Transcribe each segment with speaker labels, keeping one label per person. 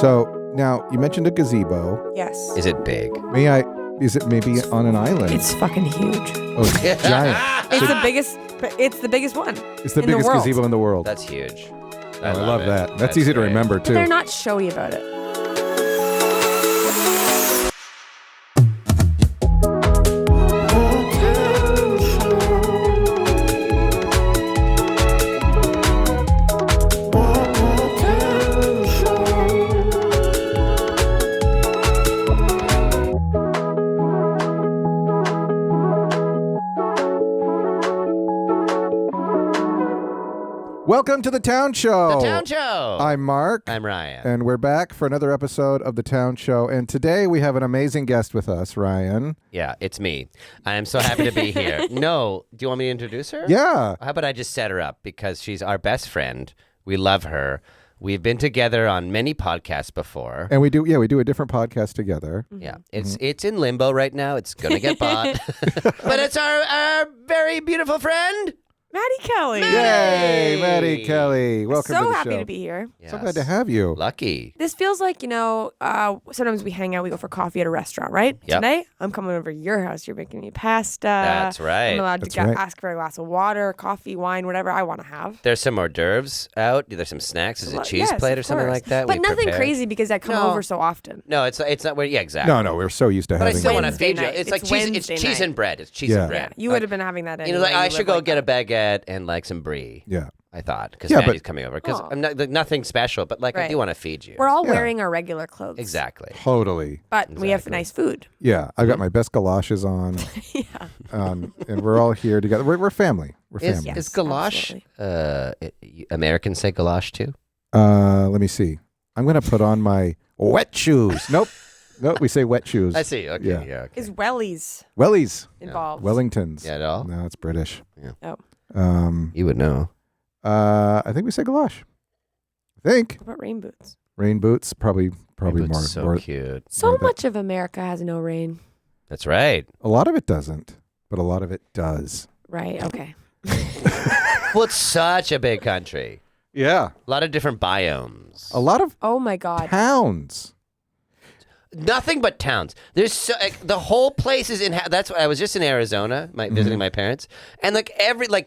Speaker 1: So now you mentioned a gazebo.
Speaker 2: Yes.
Speaker 3: Is it big?
Speaker 1: Is it maybe on an island?
Speaker 2: It's fucking huge.
Speaker 1: Oh, it's giant.
Speaker 2: It's the biggest. It's the biggest one.
Speaker 1: It's the
Speaker 2: in
Speaker 1: biggest
Speaker 2: the world.
Speaker 1: gazebo in the world.
Speaker 3: That's huge.
Speaker 1: I love
Speaker 3: it.
Speaker 1: that. That's easy to
Speaker 3: great.
Speaker 1: remember
Speaker 2: But
Speaker 1: too.
Speaker 2: they're not showy about it.
Speaker 1: Welcome to the Town Show.
Speaker 3: The Town Show.
Speaker 1: I'm Mark.
Speaker 3: I'm Ryan.
Speaker 1: And we're back for another episode of the Town Show. And today we have an amazing guest with us, Ryan.
Speaker 3: Yeah, it's me. I am so happy to be here. No, do you want me to introduce her?
Speaker 1: Yeah.
Speaker 3: How about I just set her up because she's our best friend. We love her. We've been together on many podcasts before.
Speaker 1: And we do a different podcast together.
Speaker 3: Yeah, it's in limbo right now. It's going to get bought. But it's our very beautiful friend.
Speaker 2: Maddy Kelly.
Speaker 1: Yay, Maddy Kelly. Welcome to
Speaker 2: So
Speaker 1: the
Speaker 2: happy
Speaker 1: show.
Speaker 2: to be here.
Speaker 1: So glad to have you.
Speaker 3: Lucky.
Speaker 2: This feels like, sometimes we hang out, we go for coffee at a restaurant, right?
Speaker 3: Yep.
Speaker 2: Tonight, I'm coming over to your house. You're making me pasta.
Speaker 3: That's right.
Speaker 2: I'm allowed
Speaker 1: That's
Speaker 2: to
Speaker 1: right.
Speaker 2: ask for a glass of water, coffee, wine, whatever I want to have.
Speaker 3: There's some hors d'oeuvres out. There's some snacks. Is it cheese
Speaker 2: Yes,
Speaker 3: plate
Speaker 2: of
Speaker 3: or something
Speaker 2: course.
Speaker 3: like that?
Speaker 2: But
Speaker 3: We
Speaker 2: nothing
Speaker 3: prepared.
Speaker 2: crazy because I come
Speaker 3: No.
Speaker 2: over so often.
Speaker 3: No, it's not. Yeah, exactly.
Speaker 1: No, we're so used to
Speaker 3: But I
Speaker 1: having
Speaker 3: still
Speaker 1: you.
Speaker 3: want to
Speaker 2: Wednesday
Speaker 3: feed you.
Speaker 2: night.
Speaker 3: It's like
Speaker 2: It's
Speaker 3: cheese. It's
Speaker 2: Wednesday
Speaker 3: cheese
Speaker 2: night.
Speaker 3: and bread. It's cheese
Speaker 1: Yeah.
Speaker 3: and bread.
Speaker 2: You would have been having that anyway.
Speaker 3: You know, like I
Speaker 2: You
Speaker 3: should
Speaker 2: live
Speaker 3: go
Speaker 2: like
Speaker 3: get a
Speaker 2: that.
Speaker 3: baguette and like some brie.
Speaker 1: Yeah.
Speaker 3: I thought because
Speaker 1: Yeah,
Speaker 3: Maddie's
Speaker 1: but-
Speaker 3: coming over because
Speaker 2: Oh.
Speaker 3: I'm not nothing special, but like I
Speaker 2: Right.
Speaker 3: do want to feed you.
Speaker 2: We're all
Speaker 1: Yeah.
Speaker 2: wearing our regular clothes.
Speaker 3: Exactly.
Speaker 1: Totally.
Speaker 2: But we have
Speaker 3: Exactly.
Speaker 2: nice food.
Speaker 1: Yeah. I've got my best galoshes on.
Speaker 2: Yeah.
Speaker 1: And we're all here together. We're family. We're family.
Speaker 2: Yes,
Speaker 3: Is galosh? Americans say galosh too.
Speaker 1: Let me see. I'm going to put on my wet shoes. Nope, we say wet shoes.
Speaker 3: I see. Okay.
Speaker 1: Yeah.
Speaker 3: Yeah. Okay.
Speaker 2: Is wellies
Speaker 1: Wellies.
Speaker 2: involved?
Speaker 1: Wellingtons.
Speaker 3: Yeah, at all?
Speaker 1: No, it's British.
Speaker 2: Oh.
Speaker 3: You would know.
Speaker 1: I think we say galosh. I think.
Speaker 2: What about rain boots?
Speaker 1: Rain boots, probably
Speaker 3: It's
Speaker 1: more.
Speaker 3: so
Speaker 1: more-
Speaker 3: cute.
Speaker 2: So
Speaker 1: Right, but-
Speaker 2: much of America has no rain.
Speaker 3: That's right.
Speaker 1: A lot of it doesn't, but a lot of it does.
Speaker 2: Right. Okay.
Speaker 3: Well, it's such a big country.
Speaker 1: Yeah.
Speaker 3: A lot of different biomes.
Speaker 1: A lot of
Speaker 2: Oh my God.
Speaker 1: towns.
Speaker 3: Nothing but towns. There's so the whole place is in. That's why I was just in Arizona, visiting my parents, and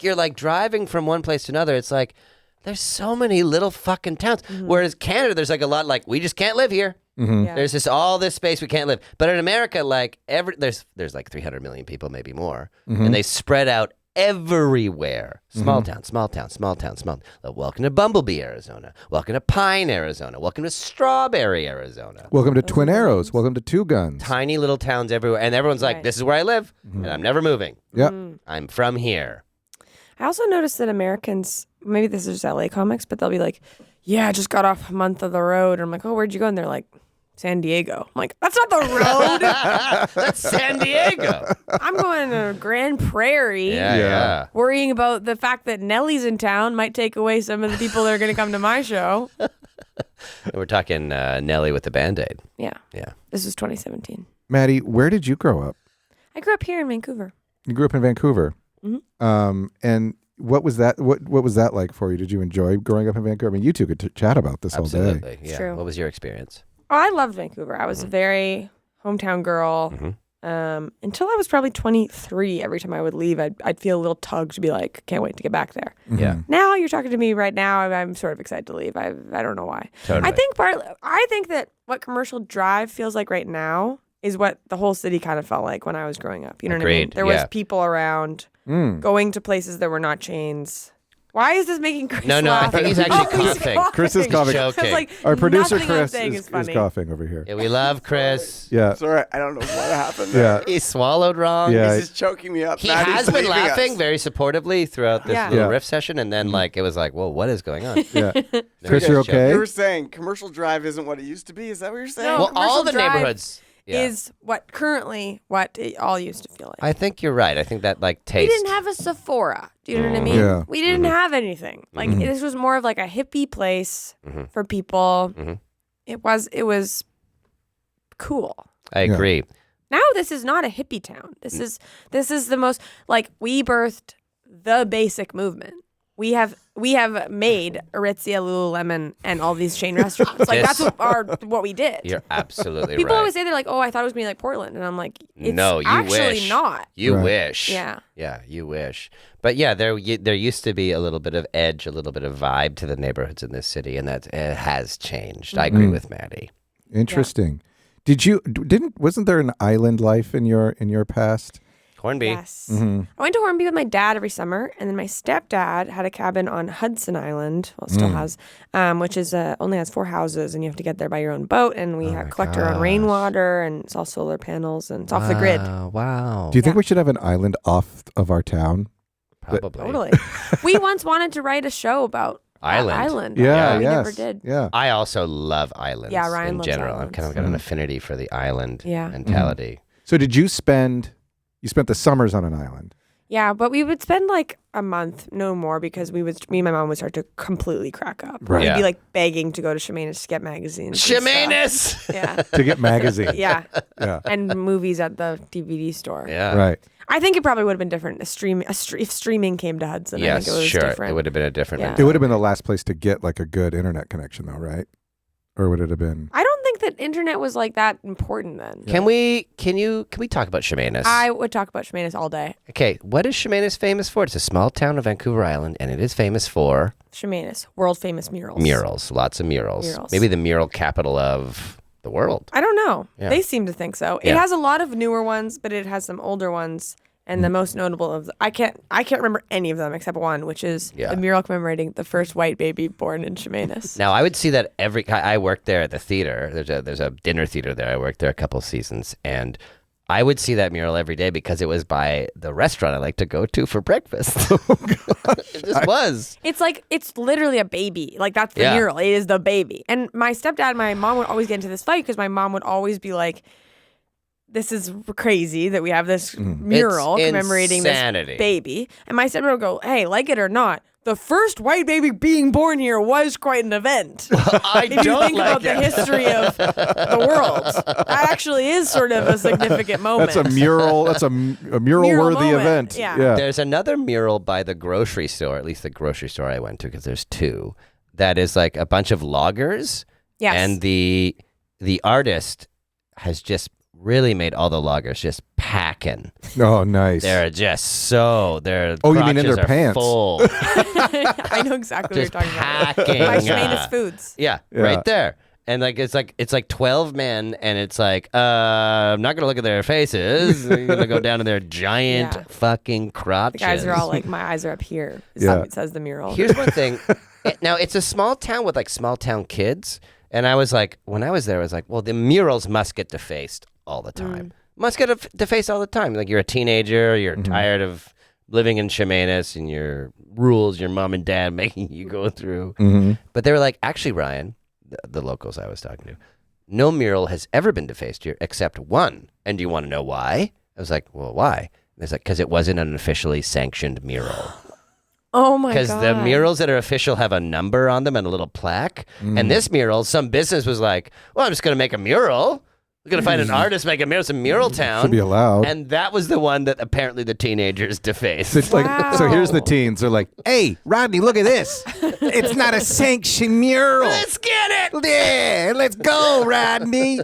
Speaker 3: you're like driving from one place to another. It's like there's so many little fucking towns. Whereas Canada, there's like a lot like we just can't live here.
Speaker 1: Mm-hmm.
Speaker 2: Yeah.
Speaker 3: There's all this space we can't live. But in America, like there's like 300 million people, maybe more, and they spread out everywhere. Small town, small town, small town, small. Welcome to Bumblebee, Arizona. Welcome to Pine, Arizona. Welcome to Strawberry, Arizona.
Speaker 1: Welcome to Twin Arrows. Welcome to Two Guns.
Speaker 3: Tiny little towns everywhere, and everyone's like,
Speaker 2: Right.
Speaker 3: "This is where I live, and I'm never moving.
Speaker 1: Yep.
Speaker 3: I'm from here."
Speaker 2: I also noticed that Americans, maybe this is just LA comics, but they'll be like, yeah, I just got off a month of the road. And I'm like, oh, where'd you go? And they're like, San Diego. I'm like, that's not the road.
Speaker 3: That's San Diego.
Speaker 2: I'm going to Grand Prairie.
Speaker 3: Yeah.
Speaker 2: Worrying about the fact that Nellie's in town might take away some of the people that are going to come to my show.
Speaker 3: We're talking Nelly with the Band-Aid.
Speaker 2: Yeah.
Speaker 3: Yeah.
Speaker 2: This was 2017.
Speaker 1: Maddie, where did you grow up?
Speaker 2: I grew up here in Vancouver.
Speaker 1: You grew up in Vancouver.
Speaker 2: Mhm.
Speaker 1: And what was that? What was that like for you? Did you enjoy growing up in Vancouver? I mean, you two could chat about this all day.
Speaker 3: Absolutely. Yeah.
Speaker 2: true.
Speaker 3: What was your experience?
Speaker 2: Oh, I loved Vancouver. I was a very hometown girl. Until I was probably 23. Every time I would leave, I'd feel a little tug to be like, can't wait to get back there.
Speaker 3: Yeah.
Speaker 2: Now you're talking to me right now. I'm sort of excited to leave. I don't know why.
Speaker 3: Totally.
Speaker 2: I think that what Commercial Drive feels like right now is what the whole city kind of felt like when I was growing up. You know what I mean?
Speaker 3: Agreed,
Speaker 2: There
Speaker 3: yeah.
Speaker 2: was people around going to places that were not chains. Why is this making Chris
Speaker 3: No, I
Speaker 2: laugh?
Speaker 3: think he's actually coughing.
Speaker 1: Chris is coughing.
Speaker 3: Joking.
Speaker 2: It's like,
Speaker 1: Our producer
Speaker 2: nothing I'm
Speaker 1: Chris
Speaker 2: saying
Speaker 1: is
Speaker 2: funny.
Speaker 1: coughing over here.
Speaker 3: Yeah, we love Chris.
Speaker 1: Yeah.
Speaker 4: Sorry, I don't know what happened
Speaker 1: Yeah.
Speaker 4: there.
Speaker 3: He swallowed wrong.
Speaker 1: Yeah.
Speaker 4: He's just choking me up.
Speaker 3: He
Speaker 4: Maddie's
Speaker 3: has been
Speaker 4: leaving
Speaker 3: laughing
Speaker 4: us.
Speaker 3: very supportively throughout this
Speaker 2: Yeah.
Speaker 3: little
Speaker 1: Yeah.
Speaker 3: riff session, and then it was like, "Whoa, what is going on?"
Speaker 1: Yeah.
Speaker 3: Then
Speaker 1: Chris,
Speaker 3: he
Speaker 1: you're
Speaker 3: goes,
Speaker 1: okay?
Speaker 4: You were saying Commercial Drive isn't what it used to be. Is that what you're saying?
Speaker 2: No.
Speaker 3: Well, all
Speaker 2: Commercial
Speaker 3: the
Speaker 2: Drive
Speaker 3: neighborhoods
Speaker 2: is what it all used to feel like.
Speaker 3: I think you're right. I think that
Speaker 2: We
Speaker 3: taste.
Speaker 2: didn't have a Sephora. Do you know what I mean?
Speaker 1: Yeah.
Speaker 2: We didn't have anything. Like this was more of like a hippie place for people. It was cool.
Speaker 3: I agree.
Speaker 2: Now this is not a hippie town. This is the most like we birthed the basic movement. we have made Erythra, Lululemon, and all these chain restaurants. Like that's what we did.
Speaker 3: You're absolutely
Speaker 2: People
Speaker 3: right.
Speaker 2: always say they're like, oh, I thought it was gonna be like Portland, and I'm like, it's
Speaker 3: No, you
Speaker 2: actually
Speaker 3: wish.
Speaker 2: not.
Speaker 3: You
Speaker 1: Right.
Speaker 3: wish.
Speaker 2: Yeah.
Speaker 3: Yeah, you wish. But yeah, there used to be a little bit of edge, a little bit of vibe to the neighborhoods in this city, and that it has changed. I agree with Maddie.
Speaker 1: Interesting. Wasn't there an island life in your past?
Speaker 3: Hornby.
Speaker 2: Yes. I went to Hornby with my dad every summer, and then my stepdad had a cabin on Hudson Island. Well, it still has, which is only has 4 houses, and you have to get there by your own boat. And we collect our own rainwater, and it's all solar panels, and it's off the grid.
Speaker 3: Wow.
Speaker 1: Do you think we should have an island off of our town?
Speaker 3: Probably.
Speaker 2: Totally. We once wanted to write a show about that island.
Speaker 1: Yeah,
Speaker 2: we
Speaker 1: yes.
Speaker 2: never did.
Speaker 1: Yeah.
Speaker 3: I also love islands.
Speaker 2: Yeah, Ryan
Speaker 3: in
Speaker 2: loves
Speaker 3: general. I've
Speaker 2: islands.
Speaker 3: kind of got an affinity for the island
Speaker 2: Yeah.
Speaker 3: mentality.
Speaker 1: So did you spent the summers on an island?
Speaker 2: Yeah, but we would spend like a month, no more, because me and my mom would start to completely crack up.
Speaker 1: Right.
Speaker 2: We'd
Speaker 3: Yeah.
Speaker 2: be like begging to go to Chemainus to get magazines. and
Speaker 3: Chemainus!
Speaker 2: stuff. Yeah.
Speaker 1: To get magazines.
Speaker 2: Yeah.
Speaker 1: Yeah.
Speaker 2: And movies at the DVD store.
Speaker 3: Yeah.
Speaker 1: Right.
Speaker 2: I think it probably would have been different. If streaming came to Hudson, I
Speaker 3: Yes,
Speaker 2: think it was
Speaker 3: sure.
Speaker 2: different.
Speaker 3: It would have been a different
Speaker 2: Yeah.
Speaker 1: It would have been the last place to get like a good internet connection, though, right? Or would it have been?
Speaker 2: I don't think that internet was like that important then.
Speaker 3: Can we talk about Chemainus?
Speaker 2: I would talk about Chemainus all day.
Speaker 3: Okay, what is Chemainus famous for? It's a small town of Vancouver Island, and it is famous for
Speaker 2: Chemainus, world famous murals.
Speaker 3: murals. Lots of murals.
Speaker 2: Murals.
Speaker 3: Maybe the mural capital of the world.
Speaker 2: I don't know.
Speaker 3: Yeah.
Speaker 2: They seem to think so.
Speaker 3: Yeah.
Speaker 2: It has a lot of newer ones, but it has some older ones. And the most notable of I can't remember any of them except one, which is a mural commemorating the first white baby born in Chemainus.
Speaker 3: Now, I would see that I worked there at the theater. There's a dinner theater there. I worked there a couple seasons, and I would see that mural every day because it was by the restaurant I like to go to for breakfast. It just was.
Speaker 2: It's literally a baby. Like that's the
Speaker 3: Yeah.
Speaker 2: mural. It is the baby. And my stepdad and my mom would always get into this fight because my mom would always be like, this is crazy that we have this mural
Speaker 3: It's
Speaker 2: commemorating
Speaker 3: insanity.
Speaker 2: this baby. And my stepdad would go, hey, like it or not, the first white baby being born here was quite an event.
Speaker 3: I
Speaker 2: If you
Speaker 3: don't
Speaker 2: think
Speaker 3: like
Speaker 2: about the history of the world, that actually is sort of a significant moment.
Speaker 1: That's a mural. That's a mural-worthy
Speaker 2: moment,
Speaker 1: event.
Speaker 2: yeah.
Speaker 3: There's another mural by the grocery store, at least the grocery store I went to, because there's 2, that is like a bunch of loggers.
Speaker 2: Yes.
Speaker 3: And the artist has just really made all the loggers just packing.
Speaker 1: Oh, nice.
Speaker 3: They're just their
Speaker 1: Oh, you mean in
Speaker 3: crotches
Speaker 1: their
Speaker 3: are
Speaker 1: pants?
Speaker 3: Full.
Speaker 2: I know exactly
Speaker 3: Just
Speaker 2: what you're talking
Speaker 3: packing.
Speaker 2: about. By Chemainus Foods.
Speaker 3: Yeah,
Speaker 1: Yeah.
Speaker 3: right there. And it's like 12 men, and it's like I'm not gonna look at their faces. I'm gonna go down to their giant
Speaker 2: Yeah.
Speaker 3: fucking crotches.
Speaker 2: The guys are all like, my eyes are up here.
Speaker 1: Yeah.
Speaker 2: Says the mural.
Speaker 3: Here's one thing. Now it's a small town with like small town kids, and I was like, when I was there, I was like, well, the murals must get defaced all the time. Must get defaced all the time. Like you're a teenager, you're tired of living in Chemainus and your rules, your mom and dad making you go through. But they were like, actually, Ryan, the locals I was talking to, no mural has ever been defaced here except one. And do you want to know why? I was like, well, why? And it's like, because it wasn't an officially sanctioned mural.
Speaker 2: Oh my god.
Speaker 3: Because the murals that are official have a number on them and a little plaque. And this mural, some business was like, well, I'm just going to make a mural. We're going to find an artist, make a mural. It's a mural town.
Speaker 1: Should be allowed.
Speaker 3: And that was the one that apparently the teenagers defaced.
Speaker 1: It's like, so here's the
Speaker 2: Wow.
Speaker 1: teens. They're like, hey, Rodney, look at this. It's not a sanctioned mural.
Speaker 3: Let's get it!
Speaker 1: Yeah, let's go, Rodney.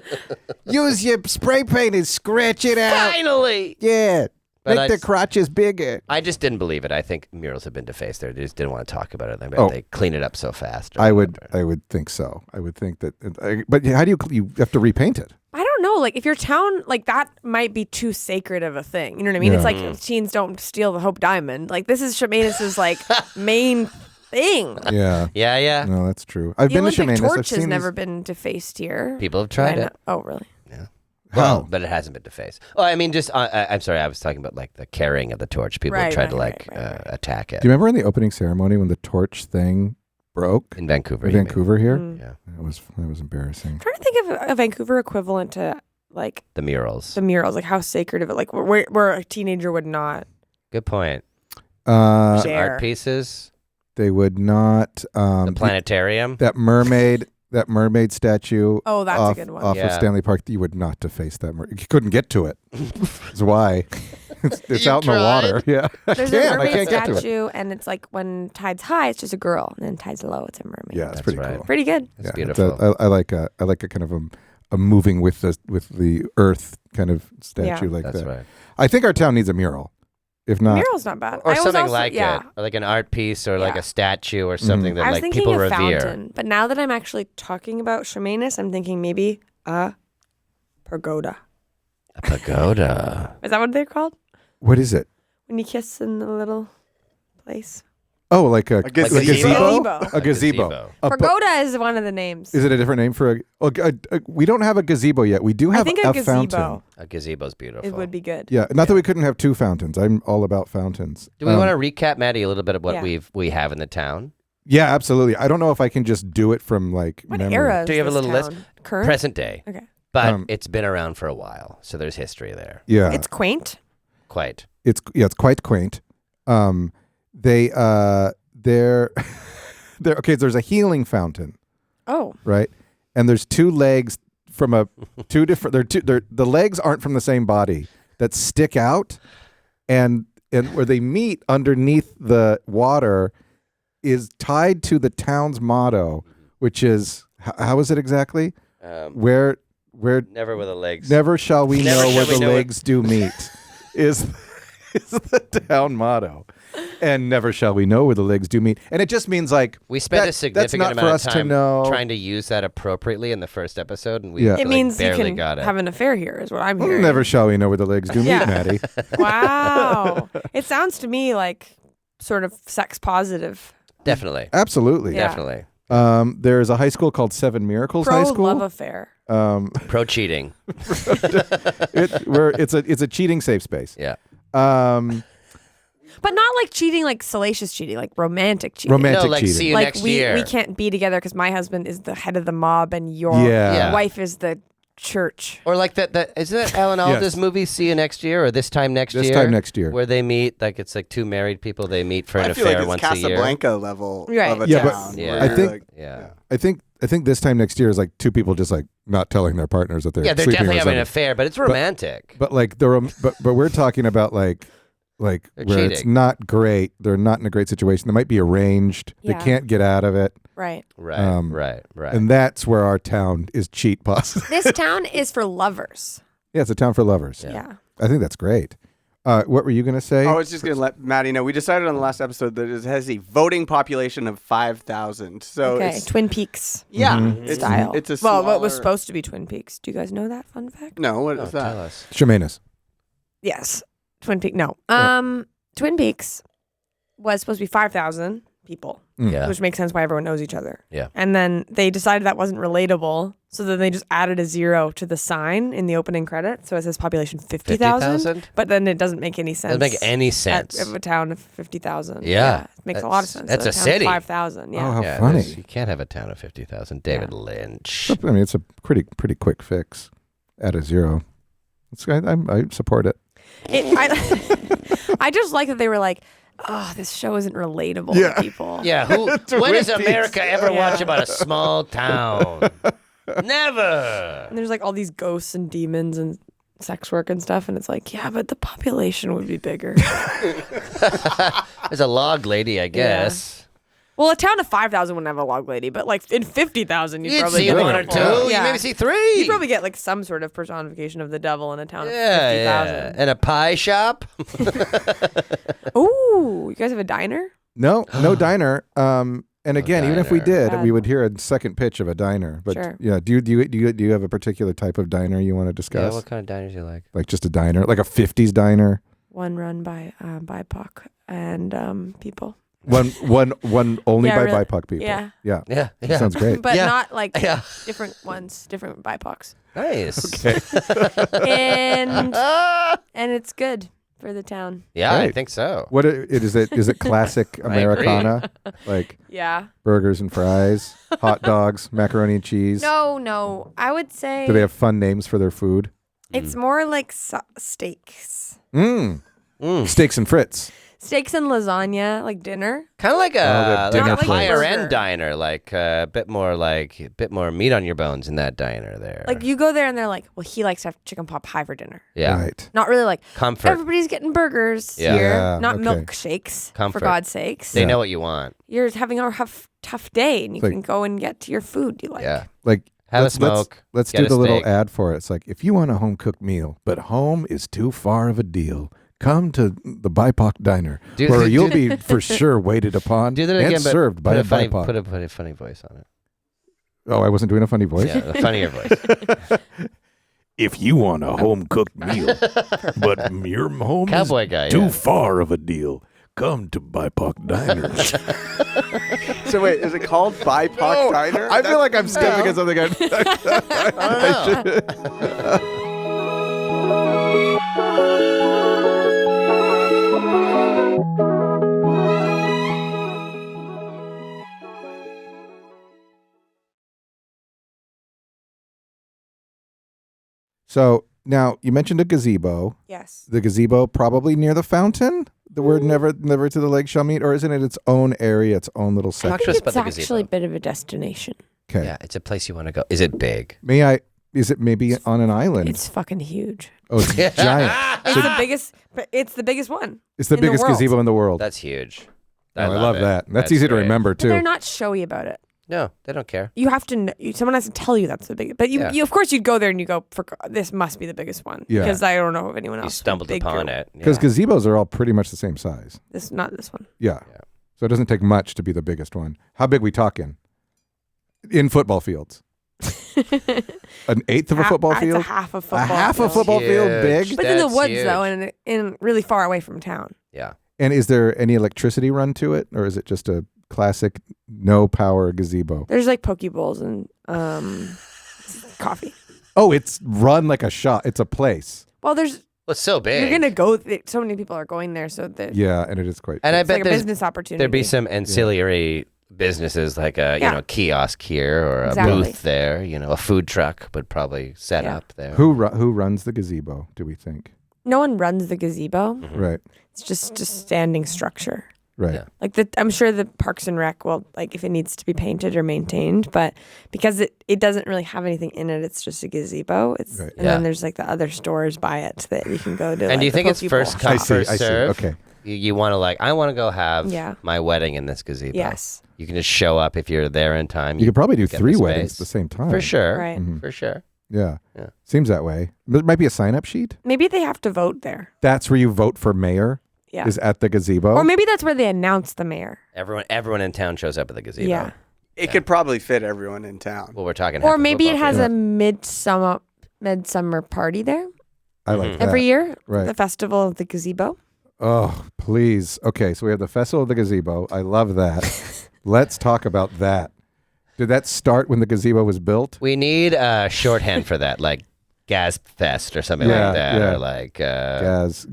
Speaker 1: Use your spray paint and scratch it out.
Speaker 3: Finally!
Speaker 1: Yeah.
Speaker 3: But
Speaker 1: Make the crotches bigger.
Speaker 3: I just didn't believe it. I think murals have been defaced there. They just didn't want to talk about it.
Speaker 1: Oh.
Speaker 3: They clean it up so fast.
Speaker 1: I would think so. I would think that. But how do you have to repaint it?
Speaker 2: I don't know. Like, if your town, like, that might be too sacred of a thing. You know what I mean?
Speaker 1: Yeah.
Speaker 2: It's like teens don't steal the Hope Diamond. Like, this is Chemainus's, like, main thing.
Speaker 1: Yeah.
Speaker 3: Yeah.
Speaker 1: No, that's true. I've
Speaker 2: The
Speaker 1: been to
Speaker 2: Olympic
Speaker 1: Chemainus. I've
Speaker 2: torch has
Speaker 1: seen
Speaker 2: never been defaced here.
Speaker 3: People have tried it.
Speaker 2: Oh, really?
Speaker 3: Well, but it hasn't been defaced. Oh, I mean, just I'm sorry. I was talking about like the carrying of the torch. People have tried to
Speaker 2: Right.
Speaker 3: attack it
Speaker 1: Do you remember in the opening ceremony when the torch thing broke
Speaker 3: in Vancouver.
Speaker 1: in
Speaker 3: you mean.
Speaker 1: Vancouver here?
Speaker 3: Yeah,
Speaker 1: That was embarrassing.
Speaker 2: I'm trying to think of a Vancouver equivalent to, like,
Speaker 3: the murals.
Speaker 2: the murals, like how sacred of it, like where a teenager would not.
Speaker 3: Good point.
Speaker 1: Uh,
Speaker 3: Some
Speaker 2: Share.
Speaker 3: art pieces.
Speaker 1: they would not.
Speaker 3: The planetarium.
Speaker 1: That mermaid statue.
Speaker 2: Oh, that's a
Speaker 1: off,
Speaker 2: good one.
Speaker 1: Off of
Speaker 3: Yeah.
Speaker 1: Stanley Park. You would not deface that. You couldn't get to it. That's why. it's
Speaker 3: You
Speaker 1: out in the water. Yeah.
Speaker 2: There's a
Speaker 1: I
Speaker 2: mermaid
Speaker 1: can't get to it.
Speaker 2: statue, and it's like when tide's high, it's just a girl, and then tide's low, it's a mermaid.
Speaker 1: Yeah, it's
Speaker 3: That's
Speaker 1: pretty
Speaker 3: right.
Speaker 1: cool.
Speaker 2: Pretty good.
Speaker 3: It's
Speaker 1: Yeah,
Speaker 3: beautiful.
Speaker 1: I like a kind of a moving with the earth kind of statue like
Speaker 3: That's
Speaker 1: that.
Speaker 3: right.
Speaker 1: I think our town needs a mural. If not,
Speaker 2: Mural's not bad.
Speaker 3: Or
Speaker 2: I was
Speaker 3: something
Speaker 2: also,
Speaker 3: like
Speaker 2: yeah.
Speaker 3: it, or like an art piece, or like
Speaker 2: Yeah.
Speaker 3: a statue, or something that
Speaker 2: I was
Speaker 3: like
Speaker 2: thinking
Speaker 3: people
Speaker 2: a
Speaker 3: revere.
Speaker 2: fountain, but now that I'm actually talking about Chemainus, I'm thinking maybe a pagoda.
Speaker 3: A pagoda.
Speaker 2: Is that what they're called?
Speaker 1: what is it?
Speaker 2: When you kiss in the little place.
Speaker 1: Oh, like a
Speaker 4: gazebo?
Speaker 2: Gazebo.
Speaker 1: A gazebo. A pa-
Speaker 2: Pagoda is one of the names.
Speaker 1: Is it a different name for we don't have a gazebo yet. We do have
Speaker 2: I think
Speaker 1: a
Speaker 2: gazebo.
Speaker 1: fountain.
Speaker 3: A gazebo's beautiful.
Speaker 2: It would be good.
Speaker 1: Yeah, not that we couldn't have two fountains. I'm all about fountains.
Speaker 3: Do we want to recap, Maddie, a little bit of what
Speaker 2: Yeah.
Speaker 3: we have in the town?
Speaker 1: Yeah, absolutely. I don't know if I can just do it from like
Speaker 2: What
Speaker 1: memory.
Speaker 2: era is
Speaker 3: Do you have a
Speaker 2: this
Speaker 3: little list?
Speaker 2: town? Current?
Speaker 3: Present day,
Speaker 2: Okay.
Speaker 3: but
Speaker 1: Um,
Speaker 3: it's been around for a while, so there's history there.
Speaker 1: Yeah,
Speaker 2: It's quaint.
Speaker 3: Quite.
Speaker 1: it's quite quaint. They're okay. There's a healing fountain,
Speaker 2: Oh.
Speaker 1: right? And there's two legs from two different. The legs aren't from the same body that stick out, and where they meet underneath the water is tied to the town's motto, which is how is it exactly? Where
Speaker 3: Never with the legs.
Speaker 1: never shall we
Speaker 3: Never
Speaker 1: know
Speaker 3: shall
Speaker 1: where
Speaker 3: we
Speaker 1: the
Speaker 3: know it.
Speaker 1: legs do meet is the town motto. And never shall we know where the legs do meet. And it just means like
Speaker 3: We spent a
Speaker 1: that's
Speaker 3: significant
Speaker 1: not
Speaker 3: amount
Speaker 1: for
Speaker 3: of
Speaker 1: us to
Speaker 3: time
Speaker 1: know.
Speaker 3: trying to use that appropriately in the first episode, and we
Speaker 1: Yeah.
Speaker 2: It
Speaker 3: like,
Speaker 2: means you
Speaker 3: barely
Speaker 2: can
Speaker 3: got it.
Speaker 2: have an affair here, is what I'm hearing.
Speaker 1: Never shall we know where the legs do meet,
Speaker 2: Yeah.
Speaker 1: Maddie.
Speaker 2: Wow. It sounds to me like sort of sex positive.
Speaker 3: Definitely.
Speaker 1: Absolutely.
Speaker 2: Yeah.
Speaker 3: Definitely.
Speaker 1: There's a high school called Seven Miracles
Speaker 2: Pro
Speaker 1: High School.
Speaker 2: love affair.
Speaker 3: Pro cheating.
Speaker 1: It's a cheating safe space.
Speaker 3: Yeah.
Speaker 2: But not like cheating, like salacious cheating, like romantic cheating.
Speaker 1: Romantic
Speaker 3: No, like
Speaker 1: cheating.
Speaker 3: see you
Speaker 2: like
Speaker 3: next
Speaker 2: we
Speaker 3: year.
Speaker 2: can't be together because my husband is the head of the mob and your
Speaker 1: Yeah.
Speaker 2: wife is the church.
Speaker 3: Or like that isn't that Alan Alda's
Speaker 1: Yes.
Speaker 3: movie See You Next Year, or This Time Next Year?
Speaker 1: This Time Next Year.
Speaker 3: Where they meet, like it's like two married people, they meet for an
Speaker 4: I feel like
Speaker 3: affair
Speaker 4: it's
Speaker 3: once a year.
Speaker 4: Casablanca level
Speaker 2: Right.
Speaker 4: of a
Speaker 1: Yeah, but-
Speaker 4: town.
Speaker 3: Yeah.
Speaker 4: where
Speaker 1: I
Speaker 4: you're
Speaker 1: think-
Speaker 4: like,
Speaker 3: Yeah.
Speaker 1: I think this time next year is like two people just like not telling their partners that they're
Speaker 3: Yeah, they're
Speaker 1: sleeping
Speaker 3: definitely
Speaker 1: or
Speaker 3: having an
Speaker 1: something.
Speaker 3: affair, but it's romantic.
Speaker 1: But like but we're talking about like
Speaker 3: They're
Speaker 1: where it's
Speaker 3: cheating.
Speaker 1: not great. They're not in a great situation. They might be arranged.
Speaker 2: Yeah.
Speaker 1: They can't get out of it.
Speaker 2: Right.
Speaker 3: Right.
Speaker 1: And that's where our town is cheat positive.
Speaker 2: This town is for lovers.
Speaker 1: Yeah, it's a town for lovers.
Speaker 2: Yeah.
Speaker 1: I think that's great. What were you going to say?
Speaker 4: I was just going to let Maddie know. We decided on the last episode that it has a voting population of 5,000. So
Speaker 2: Okay.
Speaker 4: it's,
Speaker 2: Twin Peaks
Speaker 4: yeah,
Speaker 1: Mm-hmm.
Speaker 4: it's,
Speaker 2: style.
Speaker 4: it's a
Speaker 2: well, what was
Speaker 4: smaller-
Speaker 2: supposed to be Twin Peaks? Do you guys know that fun fact?
Speaker 4: No, what
Speaker 3: Oh,
Speaker 4: is
Speaker 3: tell
Speaker 4: that?
Speaker 3: us.
Speaker 1: Chemainus.
Speaker 2: Yes. Twin Peaks. No. Twin Peaks was supposed to be 5,000 people,
Speaker 3: Yeah.
Speaker 2: which makes sense why everyone knows each other.
Speaker 3: Yeah.
Speaker 2: And then they decided that wasn't relatable, so then they just added a 0 to the sign in the opening credits. So it says population 50,000.
Speaker 3: 50,000?
Speaker 2: But then it doesn't make any sense.
Speaker 3: Doesn't make any sense.
Speaker 2: Of a town of 50,000.
Speaker 3: Yeah.
Speaker 2: It makes a lot of sense.
Speaker 3: That's
Speaker 2: So
Speaker 3: a
Speaker 2: town of
Speaker 3: city.
Speaker 2: 5,000. Yeah.
Speaker 1: Oh, how
Speaker 3: Yeah,
Speaker 1: funny.
Speaker 3: You can't have a town of 50,000. David Lynch.
Speaker 1: I mean, it's a pretty quick fix. Add a 0. I support it.
Speaker 2: I just like that they were like, oh, this show isn't relatable
Speaker 1: Yeah.
Speaker 2: to people.
Speaker 3: Yeah, when has
Speaker 1: Twin Peaks.
Speaker 3: America ever
Speaker 2: Yeah.
Speaker 3: watched about a small town? Never.
Speaker 2: And there's like all these ghosts and demons and sex work and stuff. And it's like, yeah, but the population would be bigger.
Speaker 3: There's a log lady, I guess.
Speaker 2: Well, a town of 5,000 wouldn't have a log lady, but like in 50,000, you'd
Speaker 3: You'd
Speaker 2: probably
Speaker 3: see
Speaker 2: get
Speaker 3: one
Speaker 2: like
Speaker 3: or
Speaker 2: a-
Speaker 3: two. You
Speaker 2: Yeah.
Speaker 3: maybe see three.
Speaker 2: You'd probably get like some sort of personification of the devil in a town of
Speaker 3: yeah.
Speaker 2: 50,000.
Speaker 3: And a pie shop.
Speaker 2: Ooh, you guys have a diner?
Speaker 1: No diner. And again, even if we
Speaker 3: diner.
Speaker 1: did, we would hear a second pitch of a diner. But
Speaker 2: Sure.
Speaker 1: yeah, do you have a particular type of diner you want to
Speaker 3: Yeah,
Speaker 1: discuss?
Speaker 3: what kind of diners you like?
Speaker 1: Like just a diner, like a 50s diner.
Speaker 2: One run by BIPOC and people.
Speaker 1: One only
Speaker 2: Yeah,
Speaker 1: by
Speaker 2: really.
Speaker 1: BIPOC people.
Speaker 2: Yeah.
Speaker 1: Yeah.
Speaker 3: Yeah.
Speaker 1: That sounds great.
Speaker 2: But
Speaker 3: Yeah.
Speaker 2: not like
Speaker 3: Yeah.
Speaker 2: different ones, different BIPOCs.
Speaker 3: Nice.
Speaker 2: And it's good for the town.
Speaker 3: Yeah, I
Speaker 1: Right.
Speaker 3: think so.
Speaker 1: What is it? Is it classic
Speaker 3: agree.
Speaker 1: Americana? Like
Speaker 2: Yeah.
Speaker 1: burgers and fries, hot dogs, macaroni and cheese?
Speaker 2: No. I would say
Speaker 1: Do they have fun names for their food?
Speaker 2: it's more like steaks.
Speaker 1: Steaks and Fritz.
Speaker 2: Steaks and lasagna, like dinner.
Speaker 3: Kind of like a
Speaker 1: dinner
Speaker 3: like a
Speaker 1: place.
Speaker 3: higher end
Speaker 2: Burger.
Speaker 3: diner, like a bit more meat on your bones in that diner there.
Speaker 2: Like you go there and they're like, well, he likes to have chicken pot pie for dinner.
Speaker 3: yeah,
Speaker 1: Right.
Speaker 2: Not really like
Speaker 3: comfort.
Speaker 2: everybody's getting burgers
Speaker 3: Yeah.
Speaker 2: here,
Speaker 1: Yeah,
Speaker 2: not
Speaker 1: okay.
Speaker 2: milkshakes.
Speaker 3: Comfort.
Speaker 2: For God's sakes,
Speaker 3: They
Speaker 1: Yeah.
Speaker 3: know what you want.
Speaker 2: you're having a tough day, and you
Speaker 1: It's like-
Speaker 2: can go and get to your food you like.
Speaker 3: Yeah,
Speaker 1: Like
Speaker 3: have a
Speaker 1: let's-
Speaker 3: smoke.
Speaker 1: Let's
Speaker 3: get
Speaker 1: do
Speaker 3: a
Speaker 1: the little
Speaker 3: steak.
Speaker 1: ad for it. It's like, if you want a home cooked meal, but home is too far of a deal, come to the BIPOC Diner, where you'll be for sure waited upon
Speaker 3: Do that
Speaker 1: and
Speaker 3: again, but
Speaker 1: served by
Speaker 3: put
Speaker 1: a
Speaker 3: a funny,
Speaker 1: BIPOC.
Speaker 3: put a funny voice on it.
Speaker 1: Oh, I wasn't doing a funny voice?
Speaker 3: Yeah, a funnier voice.
Speaker 1: If you want a home cooked meal, but your home
Speaker 3: Cowboy guy. Yeah.
Speaker 1: far of a deal, come to BIPOC Diners.
Speaker 4: So wait, is it called BIPOC Diner?
Speaker 1: I feel like I'm stepping in something. So now you mentioned a gazebo.
Speaker 2: Yes.
Speaker 1: The gazebo probably near the fountain. The word never to the leg shall meet, or isn't it its own area, its own little
Speaker 3: Talk
Speaker 1: section?
Speaker 3: to us about
Speaker 2: It's
Speaker 3: the
Speaker 2: actually
Speaker 3: gazebo.
Speaker 2: a bit of a destination.
Speaker 1: Okay.
Speaker 3: Yeah, it's a place you want to go. Is it big?
Speaker 1: Is it maybe on an island?
Speaker 2: It's fucking huge.
Speaker 1: Oh, it's giant.
Speaker 2: It's the biggest. But it's the biggest one.
Speaker 1: It's the
Speaker 2: in the
Speaker 1: biggest
Speaker 2: world.
Speaker 1: gazebo in the world.
Speaker 3: That's huge.
Speaker 1: I love
Speaker 3: it.
Speaker 1: that. That's easy to
Speaker 3: great.
Speaker 1: remember
Speaker 2: But
Speaker 1: too.
Speaker 2: they're not showy about it.
Speaker 3: No, they don't care.
Speaker 2: You have to. Someone has to tell you that's the biggest. But
Speaker 3: Yeah.
Speaker 2: you of course you'd go there and you go, this must be the biggest one.
Speaker 1: Yeah.
Speaker 2: Because I don't know if anyone
Speaker 3: You
Speaker 2: else.
Speaker 3: stumbled
Speaker 2: bigger.
Speaker 3: upon it.
Speaker 1: Because
Speaker 3: Yeah.
Speaker 1: gazebos are all pretty much the same size.
Speaker 2: Not this one.
Speaker 1: Yeah.
Speaker 3: Yeah.
Speaker 1: So it doesn't take much to be the biggest one. How big we talking? In football fields. An eighth of a football
Speaker 2: It's
Speaker 1: field?
Speaker 2: a half a football.
Speaker 1: A half a
Speaker 2: field.
Speaker 1: football field
Speaker 3: Huge.
Speaker 1: big?
Speaker 2: But it's in the
Speaker 3: That's
Speaker 2: woods
Speaker 3: huge.
Speaker 2: though, and in really far away from town.
Speaker 3: Yeah.
Speaker 1: And is there any electricity run to it, or is it just a classic no power gazebo?
Speaker 2: There's like poke bowls and coffee.
Speaker 1: Oh, it's run like a shop. It's a place.
Speaker 2: Well, there's
Speaker 3: Well, it's so big.
Speaker 2: you're gonna go. So many people are going there, so that
Speaker 1: Yeah, and it is quite
Speaker 3: And I
Speaker 2: it's
Speaker 3: bet
Speaker 2: like a
Speaker 3: there's
Speaker 2: business opportunity.
Speaker 3: there'd be some ancillary businesses like a
Speaker 2: Yeah.
Speaker 3: kiosk here or a
Speaker 2: Exactly.
Speaker 3: booth there. A food truck would probably set
Speaker 2: Yeah.
Speaker 3: up there.
Speaker 1: Who runs the gazebo, do we think?
Speaker 2: No one runs the gazebo.
Speaker 1: Right.
Speaker 2: It's just standing structure.
Speaker 1: Right.
Speaker 3: Yeah.
Speaker 2: Like I'm sure the Parks and Rec will, like, if it needs to be painted or maintained, but because it doesn't really have anything in it, it's just a gazebo. It's
Speaker 1: Right.
Speaker 2: and
Speaker 3: Yeah.
Speaker 2: then there's like the other stores by it that you can go to.
Speaker 3: And do you
Speaker 2: like,
Speaker 3: think
Speaker 2: the
Speaker 3: it's
Speaker 2: poke
Speaker 3: first
Speaker 2: bowl
Speaker 3: come,
Speaker 2: shop.
Speaker 3: first
Speaker 1: I see.
Speaker 3: serve?
Speaker 1: Okay.
Speaker 3: You want to I want to go have
Speaker 2: Yeah.
Speaker 3: my wedding in this gazebo.
Speaker 2: Yes,
Speaker 3: You can just show up if you're there in time.
Speaker 1: You could probably do
Speaker 3: get
Speaker 1: 3
Speaker 3: the
Speaker 1: weddings
Speaker 3: space.
Speaker 1: at the same time.
Speaker 3: For sure.
Speaker 2: right.
Speaker 1: Mhm.
Speaker 3: For sure.
Speaker 1: Yeah.
Speaker 3: Yeah.
Speaker 1: Seems that way. There might be a sign-up sheet.
Speaker 2: Maybe they have to vote there.
Speaker 1: That's where you vote for mayor.
Speaker 2: Yeah,
Speaker 1: Is at the gazebo.
Speaker 2: or maybe that's where they announce the mayor.
Speaker 3: Everyone in town shows up at the gazebo.
Speaker 2: Yeah,
Speaker 4: It could probably fit everyone in town.
Speaker 3: Well, we're talking.
Speaker 2: or
Speaker 3: half a
Speaker 2: maybe it
Speaker 3: football
Speaker 2: has
Speaker 3: field.
Speaker 2: a midsummer party there
Speaker 1: I like
Speaker 3: Mhm.
Speaker 1: that.
Speaker 2: every year.
Speaker 1: Right.
Speaker 2: The festival of the gazebo.
Speaker 1: Oh, please. Okay, so we have the Festival of the Gazebo. I love that. Let's talk about that. Did that start when the gazebo was built?
Speaker 3: We need shorthand for that, like Gaz Fest or something
Speaker 1: Yeah,
Speaker 3: like that,
Speaker 1: yeah.
Speaker 3: or like
Speaker 1: Gaz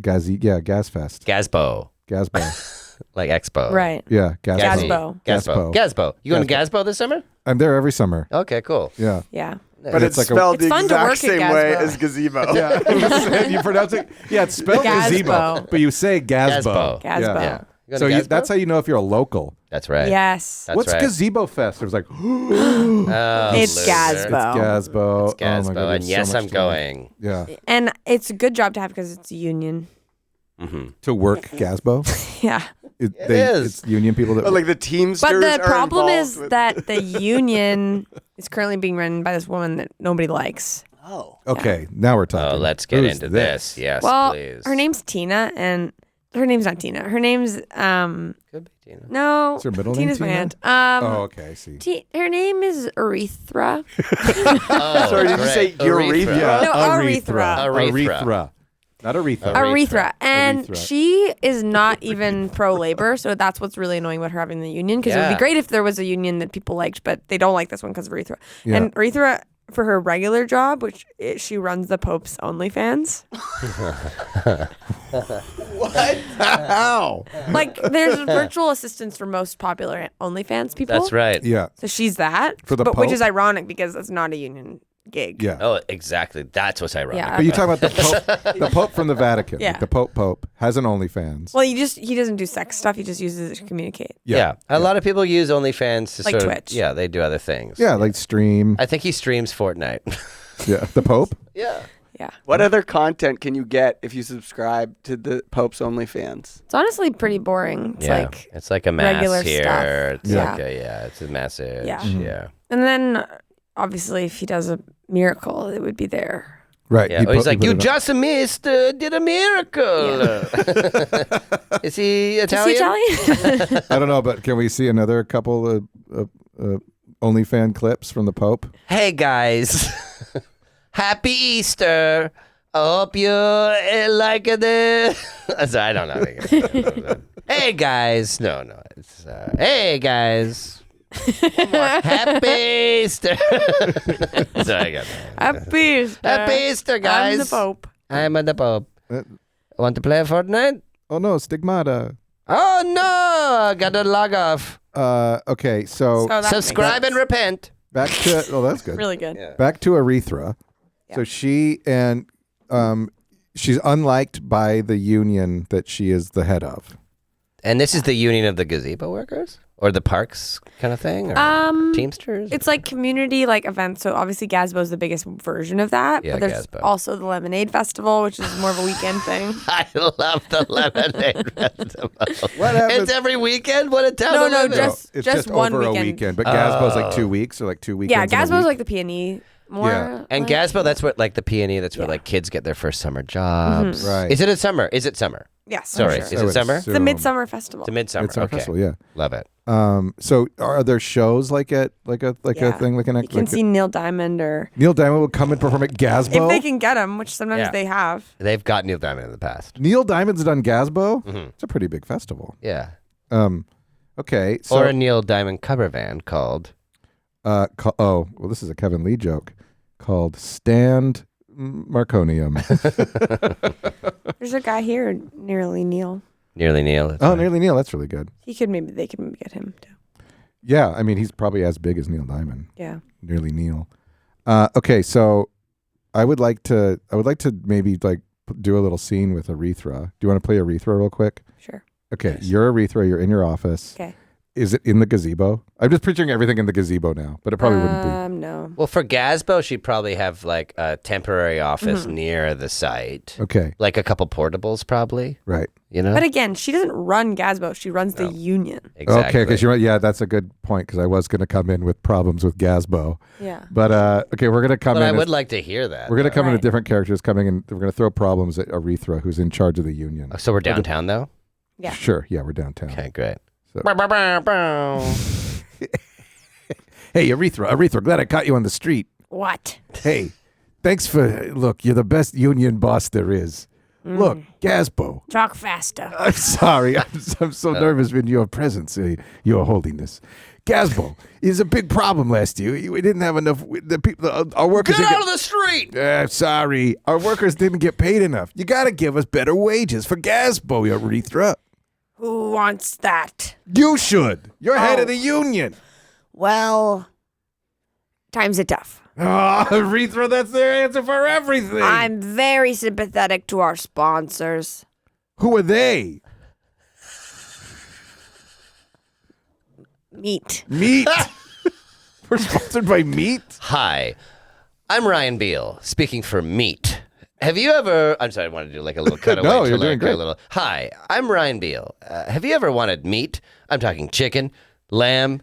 Speaker 1: Fest.
Speaker 3: Gazbo,
Speaker 1: Gazbo.
Speaker 3: like Expo.
Speaker 2: Right.
Speaker 1: Yeah,
Speaker 2: Gazebo.
Speaker 3: Gazbo. Gazbo. You going to Gazbo this summer?
Speaker 1: I'm there every summer.
Speaker 3: Okay, cool.
Speaker 1: Yeah.
Speaker 2: Yeah.
Speaker 4: But it's
Speaker 1: like a-
Speaker 4: spelled
Speaker 2: It's
Speaker 4: the
Speaker 2: fun to
Speaker 4: exact
Speaker 2: work at
Speaker 4: same way
Speaker 2: Gazebo.
Speaker 4: as gazebo.
Speaker 1: Yeah. You pronounce it. Yeah, it's spelled gazebo,
Speaker 2: Gazebo.
Speaker 1: but you say Gazbo.
Speaker 3: Gazbo.
Speaker 2: Gazebo.
Speaker 3: Yeah. You going
Speaker 1: So
Speaker 3: to Gazbo?
Speaker 1: that's how you know if you're a local.
Speaker 3: That's right.
Speaker 2: Yes.
Speaker 3: That's
Speaker 1: What's
Speaker 3: right.
Speaker 1: Gazebo Fest? It was like,
Speaker 3: Oh,
Speaker 2: It's
Speaker 3: loser.
Speaker 2: Gazbo.
Speaker 1: Gazbo.
Speaker 3: It's Gazbo.
Speaker 1: Oh my God,
Speaker 3: And
Speaker 1: there's
Speaker 3: yes,
Speaker 1: so much
Speaker 3: I'm
Speaker 1: to
Speaker 3: going.
Speaker 1: Yeah.
Speaker 2: And it's a good job to have because it's a union.
Speaker 3: Mm-hmm.
Speaker 1: To work Gazbo.
Speaker 2: Yeah.
Speaker 1: It
Speaker 3: is.
Speaker 1: It's union people that.
Speaker 4: But like the Teamsters
Speaker 2: But the
Speaker 4: are
Speaker 2: problem
Speaker 4: involved
Speaker 2: is
Speaker 4: with-
Speaker 2: that the union is currently being run by this woman that nobody likes.
Speaker 4: Oh.
Speaker 1: Okay, now we're talking.
Speaker 3: Oh, let's get
Speaker 1: Who's
Speaker 3: into this. Yes,
Speaker 2: Well,
Speaker 3: please.
Speaker 2: her name's Tina, and her name's not Tina. Her name's
Speaker 3: Could be Tina.
Speaker 2: no.
Speaker 1: Is her middle name
Speaker 2: Tina's my
Speaker 1: Tina?
Speaker 2: aunt.
Speaker 1: Oh, okay, I see.
Speaker 2: Her name is Erythra.
Speaker 3: Oh,
Speaker 4: Sorry, did you
Speaker 3: great.
Speaker 4: say urethra?
Speaker 1: Yeah,
Speaker 2: No, Erythra.
Speaker 3: Erythra.
Speaker 1: Not Aretha.
Speaker 2: Erythra. And
Speaker 1: Erythra.
Speaker 2: she is not even pro-labor, so that's what's really annoying about her having the union, because it would
Speaker 3: Yeah.
Speaker 2: be great if there was a union that people liked, but they don't like this one because of Erythra.
Speaker 1: Yeah.
Speaker 2: And Erythra, for her regular job, she runs the Pope's OnlyFans.
Speaker 4: What?
Speaker 1: How?
Speaker 2: Like, there's virtual assistants for most popular OnlyFans people.
Speaker 3: That's right.
Speaker 1: Yeah.
Speaker 2: So she's that,
Speaker 1: For the
Speaker 2: which
Speaker 1: Pope?
Speaker 2: is ironic because it's not a union gig.
Speaker 1: Yeah.
Speaker 3: Oh, exactly. That's what's ironic.
Speaker 2: Yeah.
Speaker 1: But you talk about the Pope from the Vatican.
Speaker 2: Yeah.
Speaker 1: Like the Pope has an OnlyFans.
Speaker 2: Well, he doesn't do sex stuff. He just uses it to communicate.
Speaker 3: Yeah. A lot of people use OnlyFans to
Speaker 2: Like
Speaker 3: sort of,
Speaker 2: Twitch.
Speaker 3: yeah, they do other things.
Speaker 1: Yeah, like stream.
Speaker 3: I think he streams Fortnite.
Speaker 1: Yeah, the Pope.
Speaker 3: Yeah.
Speaker 2: Yeah.
Speaker 4: What other content can you get if you subscribe to the Pope's OnlyFans?
Speaker 2: It's honestly pretty boring.
Speaker 3: It's like a mass
Speaker 2: regular
Speaker 3: here.
Speaker 2: stuff.
Speaker 3: It's
Speaker 2: Yeah.
Speaker 3: like it's a message.
Speaker 2: Yeah.
Speaker 3: Yeah.
Speaker 2: And then obviously if he does a miracle, it would be there.
Speaker 1: Right.
Speaker 3: Yeah. He's like, you just missed, did a miracle. Is he Italian?
Speaker 2: Is he Italian?
Speaker 1: I don't know, but can we see another couple of OnlyFan clips from the Pope?
Speaker 3: Hey guys, happy Easter. I hope you like it. Sorry, I don't know. Hey guys. No. It's hey guys. Happy Easter. Sorry, I got that.
Speaker 2: Happy Easter.
Speaker 3: Happy Easter, guys.
Speaker 2: I'm the Pope.
Speaker 3: I'm the Pope. Want to play Fortnite?
Speaker 1: Oh no, stigmata.
Speaker 3: Oh no! Gotta log off.
Speaker 1: Okay, so
Speaker 2: that
Speaker 3: Subscribe
Speaker 2: makes
Speaker 3: and
Speaker 2: sense.
Speaker 3: repent.
Speaker 1: back to that's good.
Speaker 2: Really good.
Speaker 3: Yeah.
Speaker 1: Back to Erythra.
Speaker 2: Yeah.
Speaker 1: So she and she's unliked by the union that she is the head of.
Speaker 3: And this is the union of the gazebo workers, or the parks kind of thing, or Teamsters.
Speaker 2: It's like community events. So obviously Gazebo is the biggest version of that.
Speaker 3: Yeah,
Speaker 2: but there's
Speaker 3: Gazebo.
Speaker 2: also the Lemonade Festival, which is more of a weekend thing.
Speaker 3: I love the Lemonade Festival.
Speaker 1: What happens?
Speaker 3: It's every weekend. What a town!
Speaker 2: No,
Speaker 3: to
Speaker 2: no,
Speaker 3: live in.
Speaker 2: just-
Speaker 1: It's just
Speaker 2: one
Speaker 1: over
Speaker 2: weekend.
Speaker 1: a weekend, but Gazebo's like 2 weeks or like 2 weekends.
Speaker 2: Yeah,
Speaker 1: in a
Speaker 2: Gazebo's
Speaker 1: week.
Speaker 2: like the peony. More
Speaker 1: Yeah.
Speaker 3: And Gazebo, that's what the peony. That's where kids get their first summer jobs.
Speaker 1: Right.
Speaker 3: Is it summer? Is it summer?
Speaker 2: Yes.
Speaker 3: Sorry,
Speaker 2: for
Speaker 3: is
Speaker 2: sure.
Speaker 3: it
Speaker 1: I would
Speaker 3: summer?
Speaker 2: It's the
Speaker 1: assume.
Speaker 2: Midsummer Festival.
Speaker 3: It's a midsummer.
Speaker 1: Midsummer
Speaker 3: Okay,
Speaker 1: Festival, yeah.
Speaker 3: love it.
Speaker 1: So are there shows like a thing like
Speaker 2: You can see Neil Diamond or
Speaker 1: Neil Diamond will come and perform at Gazebo?
Speaker 2: if they can get him, which sometimes
Speaker 3: Yeah.
Speaker 2: they have.
Speaker 3: They've got Neil Diamond in the past.
Speaker 1: Neil Diamond's done Gazebo?
Speaker 3: Mhm.
Speaker 1: It's a pretty big festival.
Speaker 3: Yeah.
Speaker 1: Okay, so
Speaker 3: Or a Neil Diamond cover band called.
Speaker 1: this is a Kevin Lee joke called Stand Marconium.
Speaker 2: There's a guy here, Nearly Neil.
Speaker 3: Nearly Neil. that's
Speaker 1: Oh,
Speaker 3: right.
Speaker 1: Nearly Neil, that's really good.
Speaker 2: They could maybe get him too.
Speaker 1: Yeah, I mean he's probably as big as Neil Diamond.
Speaker 2: Yeah.
Speaker 1: Nearly Neil. Okay, so I would like to maybe do a little scene with Erythra. Do you want to play Erythra real quick?
Speaker 2: Sure.
Speaker 1: Okay,
Speaker 3: Yes.
Speaker 1: you're Erythra, you're in your office.
Speaker 2: Okay.
Speaker 1: Is it in the gazebo? I'm just picturing everything in the gazebo now, but it probably wouldn't be.
Speaker 2: No.
Speaker 3: Well, for Gazebo, she'd probably have like a temporary office near the site.
Speaker 1: Okay,
Speaker 3: Like a couple portables, probably.
Speaker 1: right.
Speaker 3: You know?
Speaker 2: But again, she doesn't run Gazebo. She runs the union.
Speaker 3: Exactly.
Speaker 1: Okay, because you're right. Yeah, that's a good point because I was going to come in with problems with Gazebo.
Speaker 2: Yeah.
Speaker 1: But okay, we're going to come
Speaker 3: But
Speaker 1: in.
Speaker 3: I
Speaker 1: as-
Speaker 3: would like to hear that.
Speaker 1: we're going to come in
Speaker 2: Right.
Speaker 1: with different characters coming in. We're going to throw problems at Erythra, who's in charge of the union.
Speaker 3: So we're downtown, though?
Speaker 2: Yeah.
Speaker 1: Sure. Yeah, we're downtown.
Speaker 3: Okay, great.
Speaker 1: So-
Speaker 3: Bow, bow, bow, bow.
Speaker 1: Hey, Erythra, glad I caught you on the street.
Speaker 2: What?
Speaker 1: Hey, thanks for, look, you're the best union boss there is. Look, Gazebo.
Speaker 2: Talk faster.
Speaker 1: I'm sorry. I'm so nervous in your presence, Your Holiness. Gazebo is a big problem last year. We didn't have enough. The people, our workers.
Speaker 3: Get
Speaker 1: didn't
Speaker 3: out of the street!
Speaker 1: sorry, our workers didn't get paid enough. You got to give us better wages for Gazebo, Erythra.
Speaker 2: Who wants that?
Speaker 1: You should. You're head
Speaker 2: Oh.
Speaker 1: of the union.
Speaker 2: Well, times are tough.
Speaker 1: Oh, Erythra, that's their answer for everything.
Speaker 2: I'm very sympathetic to our sponsors.
Speaker 1: Who are they?
Speaker 2: Meat.
Speaker 1: Meat. We're sponsored by Meat.
Speaker 3: Hi, I'm Ryan Beal, speaking for Meat. Have you ever... I'm sorry, I wanted to do like a little cutaway.
Speaker 1: No,
Speaker 3: to
Speaker 1: you're
Speaker 3: like
Speaker 1: doing great.
Speaker 3: A little, Hi, I'm Ryan Beal. Have you ever wanted meat? I'm talking chicken, lamb,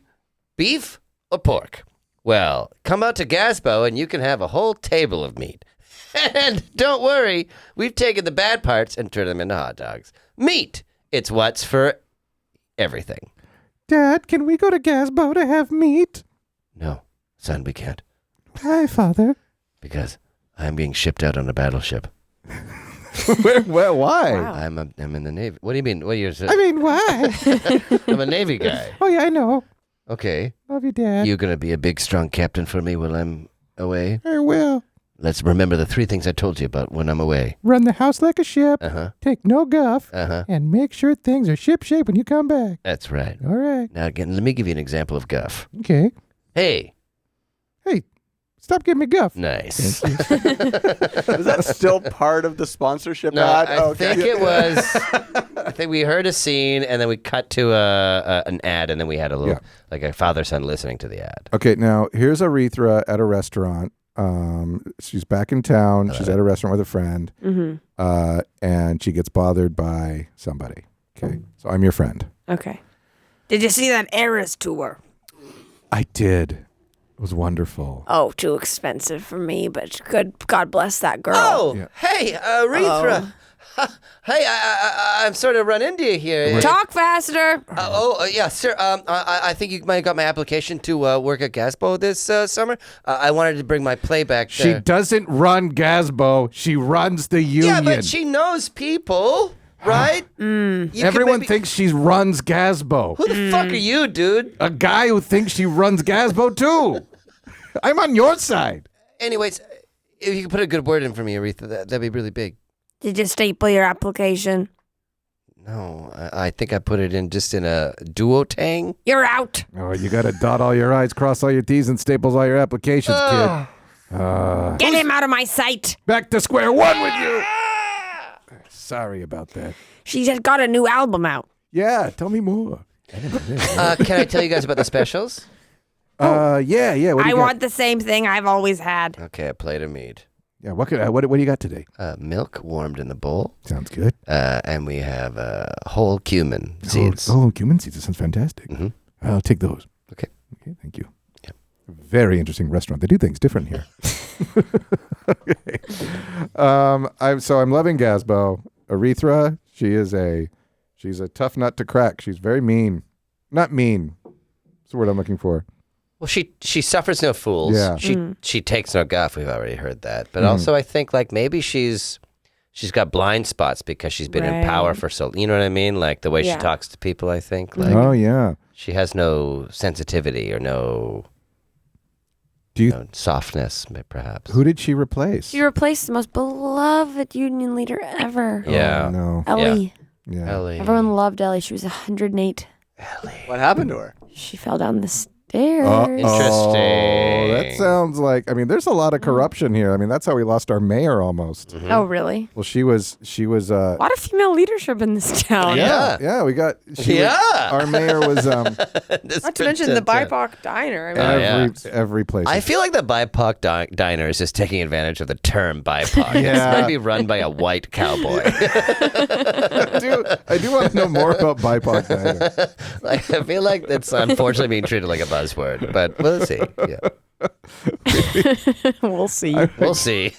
Speaker 3: beef, or pork. Well, come out to Gazebo and you can have a whole table of meat. And don't worry, we've taken the bad parts and turned them into hot dogs. Meat, it's what's for everything.
Speaker 1: Dad, can we go to Gazebo to have meat?
Speaker 3: No, son, we can't.
Speaker 1: Why, Father?
Speaker 3: Because I'm being shipped out on a battleship.
Speaker 1: Where, why?
Speaker 2: Wow.
Speaker 3: I'm in the Navy. What do you mean? What are you?
Speaker 1: I mean, why?
Speaker 3: I'm a Navy guy.
Speaker 1: Oh, yeah, I know.
Speaker 3: Okay.
Speaker 1: Love you, Dad.
Speaker 3: You gonna be a big, strong captain for me while I'm away?
Speaker 1: I will.
Speaker 3: Let's remember the 3 things I told you about when I'm away.
Speaker 1: Run the house like a ship.
Speaker 3: Uh-huh.
Speaker 1: Take no guff.
Speaker 3: Uh-huh.
Speaker 1: And make sure things are ship-shape when you come back.
Speaker 3: That's right.
Speaker 1: All right.
Speaker 3: Now, again, let me give you an example of guff.
Speaker 1: Okay.
Speaker 3: Hey,
Speaker 1: Hey, Stop giving me guff.
Speaker 3: Nice.
Speaker 4: Was that still part of the sponsorship
Speaker 3: No,
Speaker 4: ad?
Speaker 3: I think it was. I think we heard a scene, and then we cut to an ad, and then we had a little, like a father-son listening to the ad.
Speaker 1: Okay, now here's Erythra at a restaurant. She's back in town. She's at a restaurant with a friend, and she gets bothered by somebody. Okay, so I'm your friend.
Speaker 2: Okay. Did you see that Eras tour?
Speaker 1: I did. It was wonderful.
Speaker 2: Oh, too expensive for me, but good. God bless that girl.
Speaker 3: Oh, hey, Erythra. Hey, I'm sort of run into you here.
Speaker 2: Talk faster.
Speaker 3: Yeah, sir. I think you might have got my application to work at Gazebo this summer. I wanted to bring my playback
Speaker 1: She
Speaker 3: there.
Speaker 1: doesn't run Gazebo. She runs the union.
Speaker 3: Yeah, but she knows people, right?
Speaker 1: Everyone thinks she runs Gazebo.
Speaker 3: Who the fuck are you, dude?
Speaker 1: A guy who thinks she runs Gazebo too. I'm on your side.
Speaker 3: Anyways, if you could put a good word in for me, Erythra, that'd be really big.
Speaker 2: Did you staple your application?
Speaker 3: No, I think I put it in just in a duotang.
Speaker 2: You're out.
Speaker 1: Oh, you got to dot all your I's, cross all your T's, and staples all your applications, kid.
Speaker 2: Get him out of my sight.
Speaker 1: Back to square one with you. Sorry about that.
Speaker 2: She just got a new album out.
Speaker 1: Yeah, tell me more.
Speaker 3: Can I tell you guys about the specials?
Speaker 1: Yeah. What do
Speaker 2: I
Speaker 1: you got?
Speaker 2: want the same thing I've always had.
Speaker 3: Okay, a plate of mead.
Speaker 1: Yeah, what do you got today?
Speaker 3: Milk warmed in the bowl.
Speaker 1: Sounds good.
Speaker 3: And we have whole cumin seeds.
Speaker 1: Oh, cumin seeds. That sounds fantastic.
Speaker 3: Mm-hmm.
Speaker 1: I'll take those.
Speaker 3: Okay.
Speaker 1: Okay, thank you.
Speaker 3: Yeah.
Speaker 1: Very interesting restaurant. They do things different here. Okay. I'm loving Gazebo. Erythra, she's a tough nut to crack. She's very mean. Not mean. That's the word I'm looking for.
Speaker 3: Well, she suffers no fools.
Speaker 1: Yeah.
Speaker 3: She takes no guff. We've already heard that. But also, I think like maybe she's got blind spots because she's been in power for so. You know what I mean? Like the way she talks to people. I think. Like,
Speaker 1: oh yeah.
Speaker 3: She has no sensitivity or no softness, perhaps.
Speaker 1: Who did she replace?
Speaker 2: She replaced the most beloved union leader ever.
Speaker 3: Yeah.
Speaker 1: Oh, no.
Speaker 2: Ellie.
Speaker 1: Yeah.
Speaker 3: Ellie.
Speaker 2: Everyone loved Ellie. She was 108.
Speaker 4: What happened to her?
Speaker 2: She fell down the stairs.
Speaker 3: Interesting.
Speaker 1: That sounds like. There's a lot of corruption here. That's how we lost our mayor almost.
Speaker 3: Mm-hmm.
Speaker 2: Oh, really?
Speaker 1: Well, she was.
Speaker 2: A lot of female leadership in this town.
Speaker 1: Yeah, we got. Our mayor was.
Speaker 2: Not to mention the BIPOC diner.
Speaker 1: Every place.
Speaker 3: I feel like the BIPOC diner is just taking advantage of the term BIPOC. It's going to be run by a white cowboy.
Speaker 1: I do want to know more about BIPOC diner.
Speaker 3: I feel like it's unfortunately being treated like a buzzword, but we'll see. Yeah.
Speaker 2: We'll see.
Speaker 3: We'll see.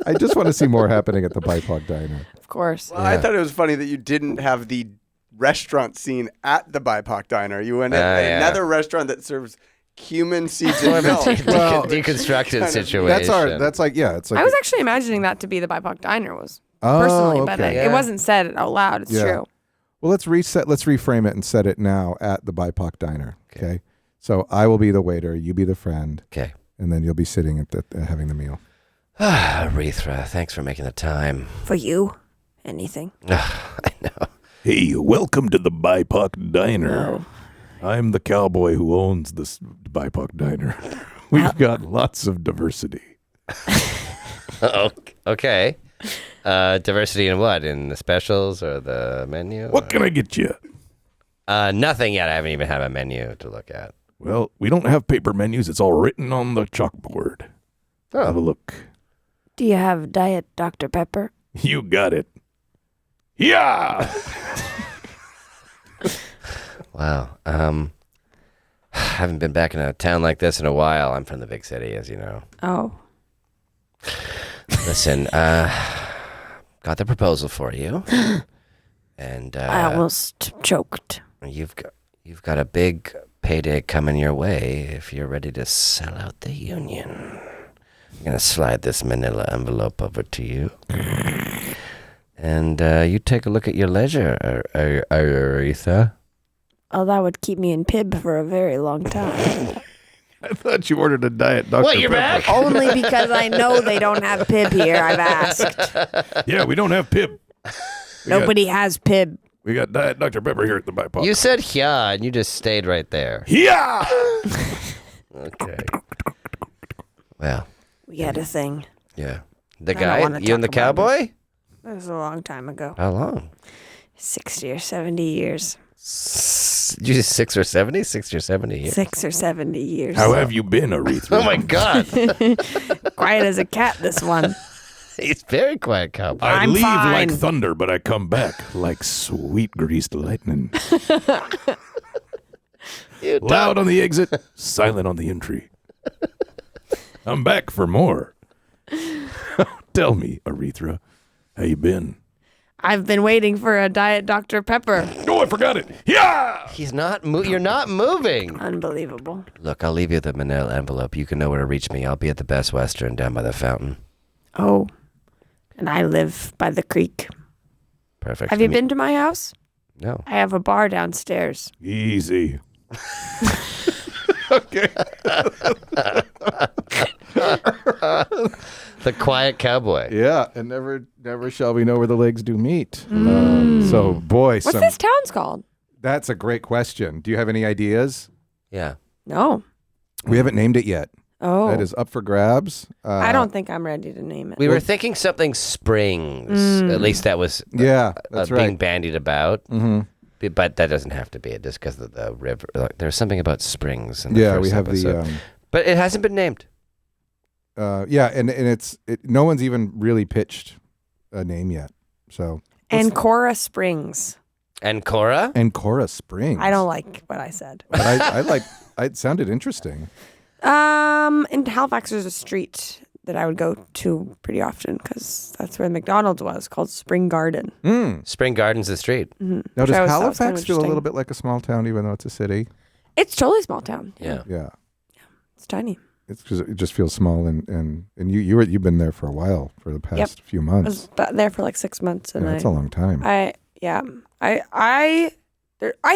Speaker 1: I just want to see more happening at the BIPOC diner.
Speaker 2: Of course.
Speaker 4: Well, I thought it was funny that you didn't have the restaurant scene at the BIPOC diner. You went at another restaurant that serves cumin seeds and milk.
Speaker 3: Deconstructed situation.
Speaker 1: That's like it's like.
Speaker 2: I was actually imagining that to be the BIPOC diner
Speaker 1: Oh,
Speaker 2: personally, but
Speaker 1: okay.
Speaker 2: it wasn't said out loud. It's true.
Speaker 1: Well, let's reframe it and set it now at the BIPOC diner. Okay. So I will be the waiter, you be the friend.
Speaker 3: Okay.
Speaker 1: And then you'll be sitting at having the meal.
Speaker 3: Erythra, thanks for making the time.
Speaker 2: For you, anything.
Speaker 3: I know.
Speaker 1: Hey, welcome to the BIPOC diner.
Speaker 2: No.
Speaker 1: I'm the cowboy who owns this BIPOC diner. We've got lots of diversity.
Speaker 3: Okay. Diversity in what? In the specials or the menu?
Speaker 1: What can I get you?
Speaker 3: Nothing yet. I haven't even had a menu to look at.
Speaker 1: Well, we don't have paper menus. It's all written on the chalkboard.
Speaker 3: Oh.
Speaker 1: Have a look.
Speaker 2: Do you have Diet Dr. Pepper?
Speaker 1: You got it. Yeah.
Speaker 3: Wow. Haven't been back in a town like this in a while. I'm from the big city, as you know.
Speaker 2: Oh.
Speaker 3: Listen, got the proposal for you, and
Speaker 2: I almost choked.
Speaker 3: You've got a big payday coming your way if you're ready to sell out the union. I'm gonna slide this manila envelope over to you, and you take a look at your ledger, Erythra.
Speaker 2: Oh, that would keep me in Pib for a very long time.
Speaker 1: I thought you ordered a Diet Dr.
Speaker 3: What, you're
Speaker 1: Pepper.
Speaker 3: back?
Speaker 2: Only because I know they don't have Pib here, I've asked.
Speaker 1: Yeah, we don't have Pib.
Speaker 2: Nobody has Pib.
Speaker 1: We got Diet Dr. Pepper here at the BIPOC.
Speaker 3: You said yeah, and you just stayed right there.
Speaker 1: Yeah.
Speaker 3: Okay. Well,
Speaker 2: We had a thing.
Speaker 3: Yeah. The
Speaker 2: don't
Speaker 3: guy,
Speaker 2: wanna
Speaker 3: you and the
Speaker 2: talk about
Speaker 3: cowboy?
Speaker 2: That was a long time ago.
Speaker 3: How long?
Speaker 2: 60 or 70 years.
Speaker 3: Did you say 6 or 70? 60 or 70 years?
Speaker 2: 6 or 70 years.
Speaker 1: How have you been, Erythra?
Speaker 3: Oh my God.
Speaker 2: Quiet as a cat, this one.
Speaker 3: He's very quiet cowboy.
Speaker 1: I
Speaker 2: I'm
Speaker 1: leave like
Speaker 2: fine.
Speaker 1: thunder, but I come back like sweet greased lightning. Loud on the exit, silent on the entry. I'm back for more. Tell me, Erythra, how you been?
Speaker 2: I've been waiting for a Diet Dr. Pepper.
Speaker 1: Oh, I forgot it. Yeah!
Speaker 3: He's not you're not moving.
Speaker 2: Unbelievable.
Speaker 3: Look, I'll leave you the manila envelope. You can know where to reach me. I'll be at the Best Western down by the fountain.
Speaker 2: Oh, and I live by the creek.
Speaker 3: Perfect.
Speaker 2: Have you been to my house?
Speaker 3: No.
Speaker 2: I have a bar downstairs.
Speaker 1: Easy. Okay.
Speaker 3: The quiet cowboy.
Speaker 1: Yeah, and never shall we know where the legs do meet. So, boy,
Speaker 2: What's this town's called?
Speaker 1: that's a great question. Do you have any ideas?
Speaker 3: Yeah.
Speaker 2: No.
Speaker 1: We haven't named it yet.
Speaker 2: Oh.
Speaker 1: That is up for grabs.
Speaker 2: I don't think I'm ready to name it.
Speaker 3: We were thinking something Springs. At least that was
Speaker 1: Yeah, that's
Speaker 3: being
Speaker 1: right.
Speaker 3: bandied about.
Speaker 1: Mm-hmm.
Speaker 3: But that doesn't have to be it just because of the river. Like, there's something about Springs. In the
Speaker 1: Yeah,
Speaker 3: first
Speaker 1: we have
Speaker 3: episode.
Speaker 1: the.
Speaker 3: But it hasn't been named.
Speaker 1: Yeah, and no one's even really pitched a name yet. So
Speaker 2: Ancora Springs.
Speaker 3: And Cora?
Speaker 1: Ancora Springs.
Speaker 2: I don't like what I said.
Speaker 1: But I like. It sounded interesting.
Speaker 2: In Halifax, there's a street that I would go to pretty often because that's where McDonald's was, called Spring Garden.
Speaker 3: Spring Garden's the street.
Speaker 1: Now, does
Speaker 2: That was kind of
Speaker 1: Halifax feel a
Speaker 2: interesting.
Speaker 1: little bit like a small town, even though it's a city?
Speaker 2: It's totally small town.
Speaker 3: Yeah.
Speaker 1: Yeah,
Speaker 2: It's tiny.
Speaker 1: it's because it just feels small, and you've been there for a while, for the past few
Speaker 2: I
Speaker 1: months.
Speaker 2: was there for like 6 months, and
Speaker 1: Yeah, that's a long time.
Speaker 2: I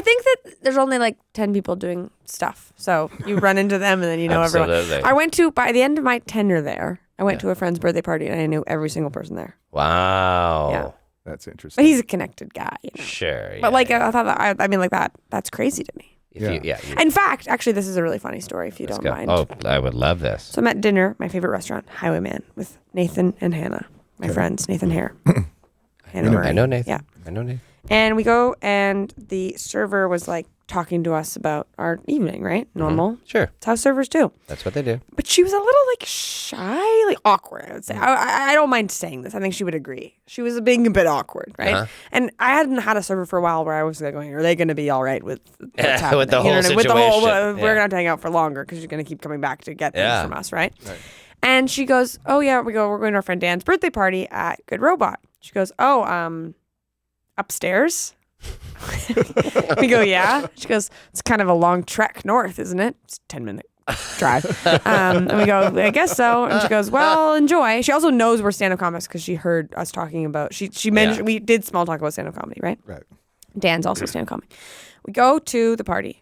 Speaker 2: think that there's only like 10 people doing stuff. So you run into them and then you know everyone.
Speaker 3: Absolutely.
Speaker 2: By the end of my tenure there, I went to a friend's birthday party and I knew every single person there.
Speaker 3: Wow.
Speaker 2: Yeah.
Speaker 1: That's
Speaker 2: But
Speaker 1: interesting.
Speaker 2: he's a connected guy, you know.
Speaker 3: Sure.
Speaker 2: But
Speaker 3: yeah,
Speaker 2: like,
Speaker 3: yeah.
Speaker 2: I thought that's crazy to me.
Speaker 3: If you-
Speaker 2: In fact, actually, this is a really funny story if you
Speaker 3: let's
Speaker 2: don't
Speaker 3: go.
Speaker 2: mind.
Speaker 3: Oh, I would love this.
Speaker 2: So I'm at dinner, my favorite restaurant, Highwayman, with Nathan and Hannah, my friends, Nathan Hare. Hannah Murray.
Speaker 3: I know Nathan.
Speaker 2: Yeah.
Speaker 3: I know Nathan.
Speaker 2: And we go, and the server was like talking to us about our evening, right? Normal.
Speaker 3: Sure.
Speaker 2: That's how servers do.
Speaker 3: That's what they do.
Speaker 2: But she was a little like shy, like awkward, I would say. I don't mind saying this. I think she would agree. She was being a bit awkward, right?
Speaker 3: Uh-huh.
Speaker 2: And I hadn't had a server for a while where I was like going, are they going to be all right with what's happening?
Speaker 3: With the
Speaker 2: You know
Speaker 3: whole
Speaker 2: what I mean? With the whole,
Speaker 3: situation.
Speaker 2: we're going to have to hang out for longer because you're going to keep coming back to get things
Speaker 3: Yeah.
Speaker 2: from us, right? And she goes, oh yeah, we're going to our friend Dan's birthday party at Good Robot. She goes, oh, upstairs? We go, yeah. She goes, it's kind of a long trek north, isn't it? It's a 10-minute drive. And we go, I guess so. And she goes, well, enjoy. She also knows we're stand-up comics because she heard us talking about, she mentioned, we did small talk about stand-up comedy, right?
Speaker 1: Right.
Speaker 2: Dan's also stand-up comedy. We go to the party.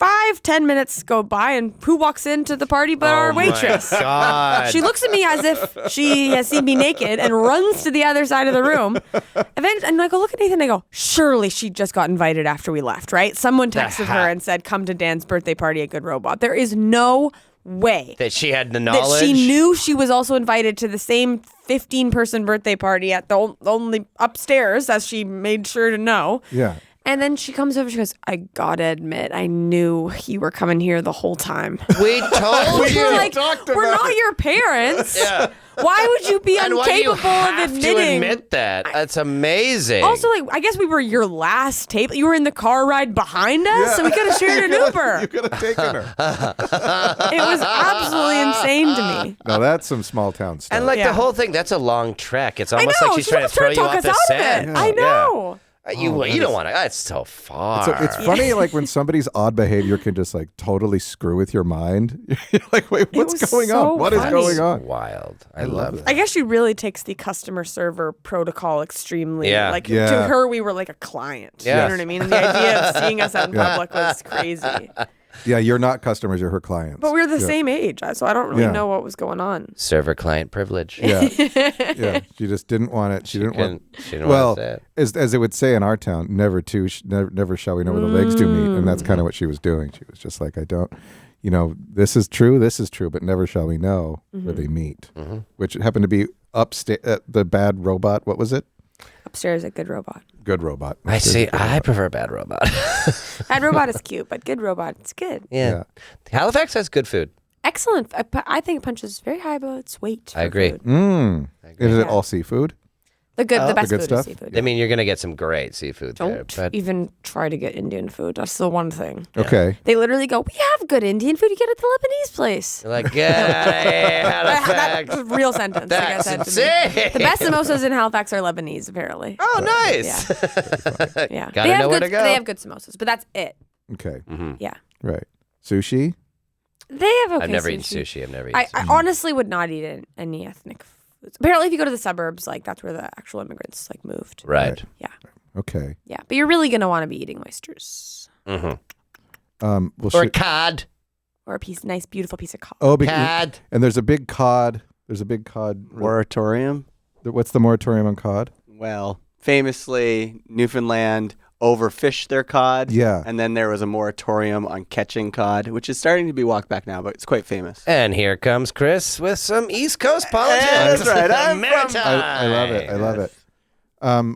Speaker 2: 5-10 minutes go by, and who walks into the party but our waitress?
Speaker 3: God.
Speaker 2: She looks at me as if she has seen me naked and runs to the other side of the room. And I go, look at Nathan, and I go, surely she just got invited after we left, right? Someone texted her and said, come to Dan's birthday party at Good Robot. There is no way
Speaker 3: that she had the knowledge.
Speaker 2: that she knew she was also invited to the same 15-person birthday party at the only upstairs, as she made sure to know.
Speaker 1: Yeah.
Speaker 2: And then she comes over, she goes, I gotta admit, I knew you were coming here the whole time.
Speaker 3: We told
Speaker 2: We're
Speaker 3: you.
Speaker 2: like, we're not your parents.
Speaker 3: Yeah.
Speaker 2: Why would you be
Speaker 3: And why do you
Speaker 2: incapable
Speaker 3: have
Speaker 2: of
Speaker 3: to
Speaker 2: admitting?
Speaker 3: admit that? That's amazing.
Speaker 2: Also, like, I guess we were your last table. You were in the car ride behind us, so we could have shared an Uber.
Speaker 1: You could have taken her.
Speaker 2: It was absolutely insane to me.
Speaker 1: No, that's some small town stuff.
Speaker 3: and like
Speaker 2: Yeah.
Speaker 3: the whole thing, that's a long trek. It's
Speaker 2: I
Speaker 3: almost
Speaker 2: know.
Speaker 3: like she's trying to
Speaker 2: almost
Speaker 3: throw you
Speaker 2: talk
Speaker 3: off
Speaker 2: us
Speaker 3: the
Speaker 2: out
Speaker 3: set.
Speaker 2: of it. I know.
Speaker 3: You don't want to. That's so far.
Speaker 1: It's funny, like when somebody's odd behavior can just like totally screw with your mind. You're like, wait, what's
Speaker 2: was
Speaker 1: going
Speaker 2: so
Speaker 1: on? What is
Speaker 2: funny.
Speaker 1: going on?
Speaker 3: Wild. I love that.
Speaker 2: I guess she really takes the customer server protocol extremely.
Speaker 3: Yeah.
Speaker 2: Like
Speaker 1: Yeah.
Speaker 2: to her, we were like a client.
Speaker 3: Yes.
Speaker 2: You know what I mean? And the idea of seeing us out in public was crazy.
Speaker 1: Yeah, you're not customers, you're her clients.
Speaker 2: But we're the
Speaker 1: Yeah.
Speaker 2: same age, so I don't really
Speaker 1: Yeah.
Speaker 2: know what was going on.
Speaker 3: Server client privilege.
Speaker 1: Yeah, yeah. She just didn't want it. She didn't want.
Speaker 3: She didn't
Speaker 1: Well,
Speaker 3: want to say it.
Speaker 1: as it would say in our town, never shall we know where the legs do meet, and that's kind of what she was doing. She was just like, I don't. this is true, but never shall we know where they meet, which happened to be upstairs at the Bad Robot. What was it?
Speaker 2: Upstairs at Good Robot.
Speaker 1: Good Robot.
Speaker 3: I see. I prefer Bad Robot.
Speaker 2: Bad Robot is cute, but Good Robot, it's good.
Speaker 3: Yeah. Halifax has good food.
Speaker 2: Excellent. I think it punches very high above its weight.
Speaker 3: I agree.
Speaker 2: Food.
Speaker 1: Is it all seafood?
Speaker 2: The best
Speaker 1: good
Speaker 2: food
Speaker 1: stuff?
Speaker 2: is seafood.
Speaker 3: I mean, you're gonna get some great seafood there.
Speaker 2: Don't
Speaker 3: But
Speaker 2: even try to get Indian food. That's the one thing.
Speaker 1: Okay.
Speaker 2: They literally go, we have good Indian food. You get it at the Lebanese place.
Speaker 3: you're like, get out of here, Halifax.
Speaker 2: That's a real sentence.
Speaker 3: That's
Speaker 2: like I said to me.
Speaker 3: insane.
Speaker 2: The best samosas in Halifax are Lebanese, apparently.
Speaker 3: Oh, nice.
Speaker 2: Yeah.
Speaker 3: Gotta know where to go.
Speaker 2: They have good samosas, but that's it.
Speaker 1: Okay.
Speaker 2: Yeah.
Speaker 1: Right. Sushi?
Speaker 2: They have okay
Speaker 3: I've never
Speaker 2: sushi.
Speaker 3: eaten sushi. I've never eaten
Speaker 2: I
Speaker 3: sushi.
Speaker 2: honestly would not eat any ethnic foods. Apparently, if you go to the suburbs, like that's where the actual immigrants like moved.
Speaker 3: Right.
Speaker 2: Yeah.
Speaker 1: Okay.
Speaker 2: Yeah. But you're really gonna want to be eating oysters
Speaker 1: Well,
Speaker 3: Or a cod.
Speaker 2: or a nice, beautiful piece of cod.
Speaker 3: Cod.
Speaker 1: and there's a big cod. There's a big cod.
Speaker 4: Moratorium.
Speaker 1: What's the moratorium on cod?
Speaker 4: Well, famously, Newfoundland overfished their cod.
Speaker 1: Yeah.
Speaker 4: And then there was a moratorium on catching cod, which is starting to be walked back now, but it's quite famous.
Speaker 3: And here comes Chris with some East Coast politics.
Speaker 4: That's right. I'm
Speaker 3: Maritime.
Speaker 1: I love it. I love it.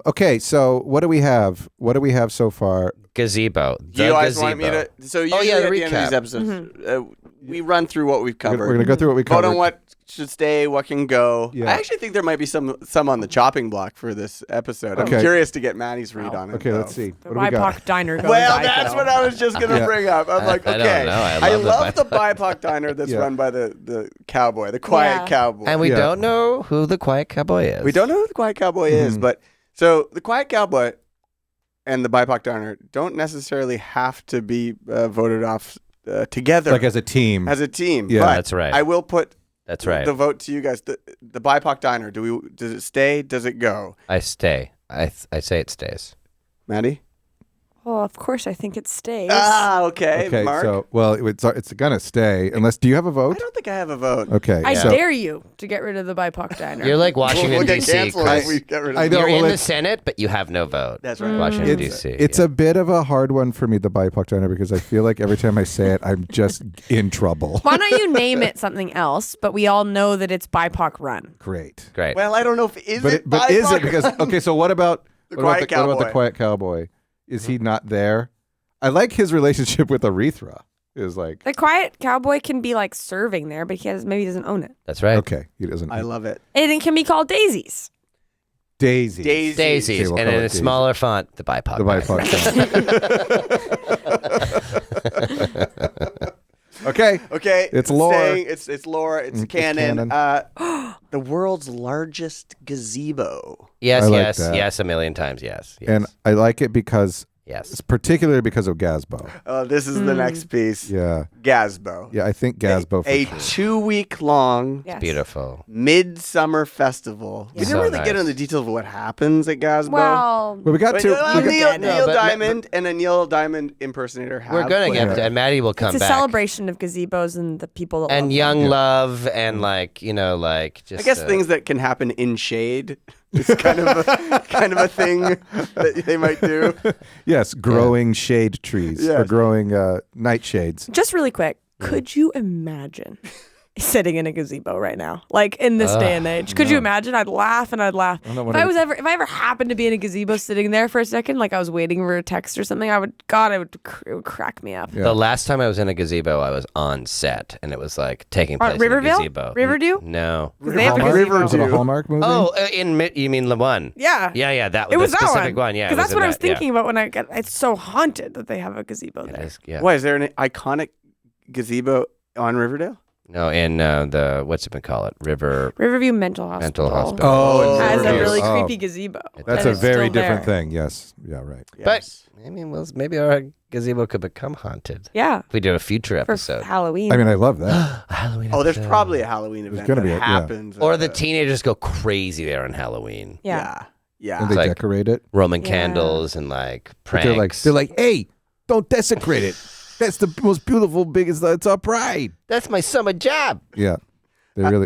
Speaker 1: Okay, so what do we have? What do we have so far?
Speaker 3: Gazebo.
Speaker 4: Do you guys want me to? So usually
Speaker 3: yeah, the
Speaker 4: at the end of
Speaker 3: recap.
Speaker 4: these episodes, we run through what we've covered.
Speaker 1: We're going to go through what we covered.
Speaker 4: Vote on what should stay, what can go.
Speaker 1: Yeah.
Speaker 4: I actually think there might be some on the chopping block for this episode.
Speaker 1: Okay.
Speaker 4: I'm curious to get Maddie's read on it.
Speaker 1: Okay,
Speaker 4: though.
Speaker 1: let's see.
Speaker 2: The
Speaker 1: What do we got?
Speaker 2: BIPOC diner goes.
Speaker 4: Well,
Speaker 2: I
Speaker 4: that's
Speaker 2: feel.
Speaker 4: what I was just going to bring up. I'm like,
Speaker 3: I don't
Speaker 4: okay,
Speaker 3: know.
Speaker 4: I love the
Speaker 3: BIPOC.
Speaker 4: BIPOC diner that's
Speaker 1: Yeah.
Speaker 4: run by the cowboy, the Quiet
Speaker 2: Yeah.
Speaker 4: Cowboy.
Speaker 3: And we
Speaker 1: Yeah.
Speaker 3: don't know who the Quiet Cowboy is.
Speaker 4: We don't know who the Quiet Cowboy is, but so the Quiet Cowboy and the BIPOC diner don't necessarily have to be voted off together
Speaker 1: Like as a team.
Speaker 4: as a team.
Speaker 1: Yeah.
Speaker 4: But
Speaker 3: That's right.
Speaker 4: I will put
Speaker 3: That's right.
Speaker 4: the vote to you guys. The BIPOC diner. Does it stay? Does it go?
Speaker 3: I stay. I say it stays.
Speaker 4: Maddie?
Speaker 2: Oh, of course, I think it stays.
Speaker 4: Ah, okay.
Speaker 1: Okay,
Speaker 4: Mark?
Speaker 1: so it's gonna stay unless. Do you have a
Speaker 4: I
Speaker 1: vote?
Speaker 4: don't think I have a vote.
Speaker 1: Okay,
Speaker 2: I
Speaker 1: so
Speaker 2: dare you to get rid of the BIPOC diner.
Speaker 3: You're like Washington,
Speaker 4: We'll get
Speaker 3: D.C.,
Speaker 4: canceled if
Speaker 3: Chris.
Speaker 4: we get rid of
Speaker 1: I
Speaker 4: it.
Speaker 1: know.
Speaker 3: You're
Speaker 1: well,
Speaker 3: in the
Speaker 1: it's-
Speaker 3: Senate, but you have no vote.
Speaker 4: That's right.
Speaker 3: Washington,
Speaker 1: it's
Speaker 3: D.C.
Speaker 1: it's a bit of a hard one for me, the BIPOC diner, because I feel like every time I say it, I'm just in trouble.
Speaker 2: Why don't you name it something else? But we all know that it's BIPOC run.
Speaker 1: Great,
Speaker 3: Great.
Speaker 4: Well, I don't know if
Speaker 1: but is it because okay? So what about
Speaker 4: The
Speaker 1: what about
Speaker 4: Quiet
Speaker 1: what about the
Speaker 4: Cowboy.
Speaker 1: Quiet Cowboy? Is he not there? I like his relationship with Erythra. Is like
Speaker 2: The Quiet Cowboy can be like serving there, but maybe he doesn't own it.
Speaker 3: That's right.
Speaker 1: okay. He doesn't.
Speaker 4: I love it.
Speaker 2: And it can be called Daisies.
Speaker 1: Daisy.
Speaker 4: Daisies.
Speaker 3: Daisies.
Speaker 1: Okay, we'll
Speaker 3: And
Speaker 1: call
Speaker 3: in
Speaker 1: it
Speaker 3: a
Speaker 1: Daisy.
Speaker 3: smaller font, the BIPOC.
Speaker 1: The BIPOC. Okay.
Speaker 4: Okay.
Speaker 1: It's lore.
Speaker 4: It's lore. It's canon. The world's largest gazebo.
Speaker 3: Yes,
Speaker 1: I like
Speaker 3: yes,
Speaker 1: that.
Speaker 3: yes, a million times, yes. Yes.
Speaker 1: And I like it because
Speaker 3: yes.
Speaker 1: it's particularly because of Gazebo.
Speaker 4: This is the next piece.
Speaker 1: Yeah.
Speaker 4: Gazebo.
Speaker 1: Yeah, I think Gazebo for
Speaker 4: A
Speaker 1: sure.
Speaker 4: 2-week-long
Speaker 2: Yes.
Speaker 3: Beautiful.
Speaker 4: midsummer festival. We
Speaker 2: Yeah.
Speaker 4: didn't
Speaker 3: So
Speaker 4: really get
Speaker 3: nice.
Speaker 4: into the details of what happens at Gazebo.
Speaker 2: Well,
Speaker 1: Well, we got
Speaker 4: But,
Speaker 1: to.
Speaker 4: Neil,
Speaker 1: we got-
Speaker 3: No,
Speaker 4: Neil
Speaker 3: but-
Speaker 4: Diamond and a Neil Diamond impersonator have
Speaker 3: We're going to
Speaker 4: played
Speaker 3: get to and Maddie will come
Speaker 2: it's a
Speaker 3: back.
Speaker 2: celebration of gazebos and the people that
Speaker 3: And
Speaker 2: love
Speaker 3: young
Speaker 2: them.
Speaker 3: love and like, like just
Speaker 4: I guess things that can happen in shade is kind of a thing that they might do.
Speaker 1: Yes, growing shade trees or
Speaker 4: Yes.
Speaker 1: growing nightshades.
Speaker 2: Just really quick, could you imagine sitting in a gazebo right now, like in this day and age? Could you imagine? I'd laugh and I'd laugh.
Speaker 1: know
Speaker 2: If
Speaker 1: what
Speaker 2: I
Speaker 1: I-
Speaker 2: ever happened to be in a gazebo sitting there for a second, like I was waiting for a text or something, it would crack me up.
Speaker 1: Yeah.
Speaker 3: The last time I was in a gazebo, I was on set, and it was like taking place in a
Speaker 2: Riverville?
Speaker 3: gazebo.
Speaker 2: Riverdew?
Speaker 3: No.
Speaker 2: They have a
Speaker 1: Hallmark?
Speaker 2: gazebo.
Speaker 1: Was it a Hallmark movie?
Speaker 3: Oh, you mean the one?
Speaker 2: Yeah.
Speaker 3: Yeah, that
Speaker 2: It was
Speaker 3: the
Speaker 2: that
Speaker 3: specific
Speaker 2: one.
Speaker 3: one. Yeah,
Speaker 2: Because
Speaker 3: it
Speaker 2: that's
Speaker 3: in
Speaker 2: what I was
Speaker 3: that, yeah.
Speaker 2: thinking about when it's so haunted that they have a gazebo
Speaker 3: It
Speaker 2: there.
Speaker 3: is, yeah.
Speaker 4: Why is there an iconic gazebo on Riverdale?
Speaker 3: No, in the what's it been called?
Speaker 2: Riverview Mental Hospital.
Speaker 3: Mental Hospital.
Speaker 1: Oh,
Speaker 2: Has a
Speaker 1: Riverview.
Speaker 2: really
Speaker 1: Oh.
Speaker 2: creepy gazebo.
Speaker 1: That's
Speaker 2: that
Speaker 1: a
Speaker 2: is
Speaker 1: very
Speaker 2: still
Speaker 1: different
Speaker 2: there.
Speaker 1: thing. Yes. Yeah, right.
Speaker 3: But maybe our gazebo could become haunted.
Speaker 2: Yeah.
Speaker 3: If we do a future
Speaker 2: For
Speaker 3: episode.
Speaker 2: Halloween.
Speaker 1: I mean, I love that.
Speaker 3: A Halloween
Speaker 4: Oh, there's
Speaker 3: episode.
Speaker 4: probably a Halloween event
Speaker 1: gonna
Speaker 4: that
Speaker 1: be a- yeah.
Speaker 4: happens.
Speaker 3: Or the teenagers go crazy there on Halloween.
Speaker 2: yeah.
Speaker 4: Yeah.
Speaker 1: And they
Speaker 3: like-
Speaker 1: decorate it.
Speaker 3: Roman
Speaker 2: Yeah.
Speaker 3: candles and like
Speaker 1: But
Speaker 3: pranks.
Speaker 1: they're like, hey, don't desecrate it. That's the most beautiful, biggest. It's our pride.
Speaker 3: that's my summer job.
Speaker 1: Yeah.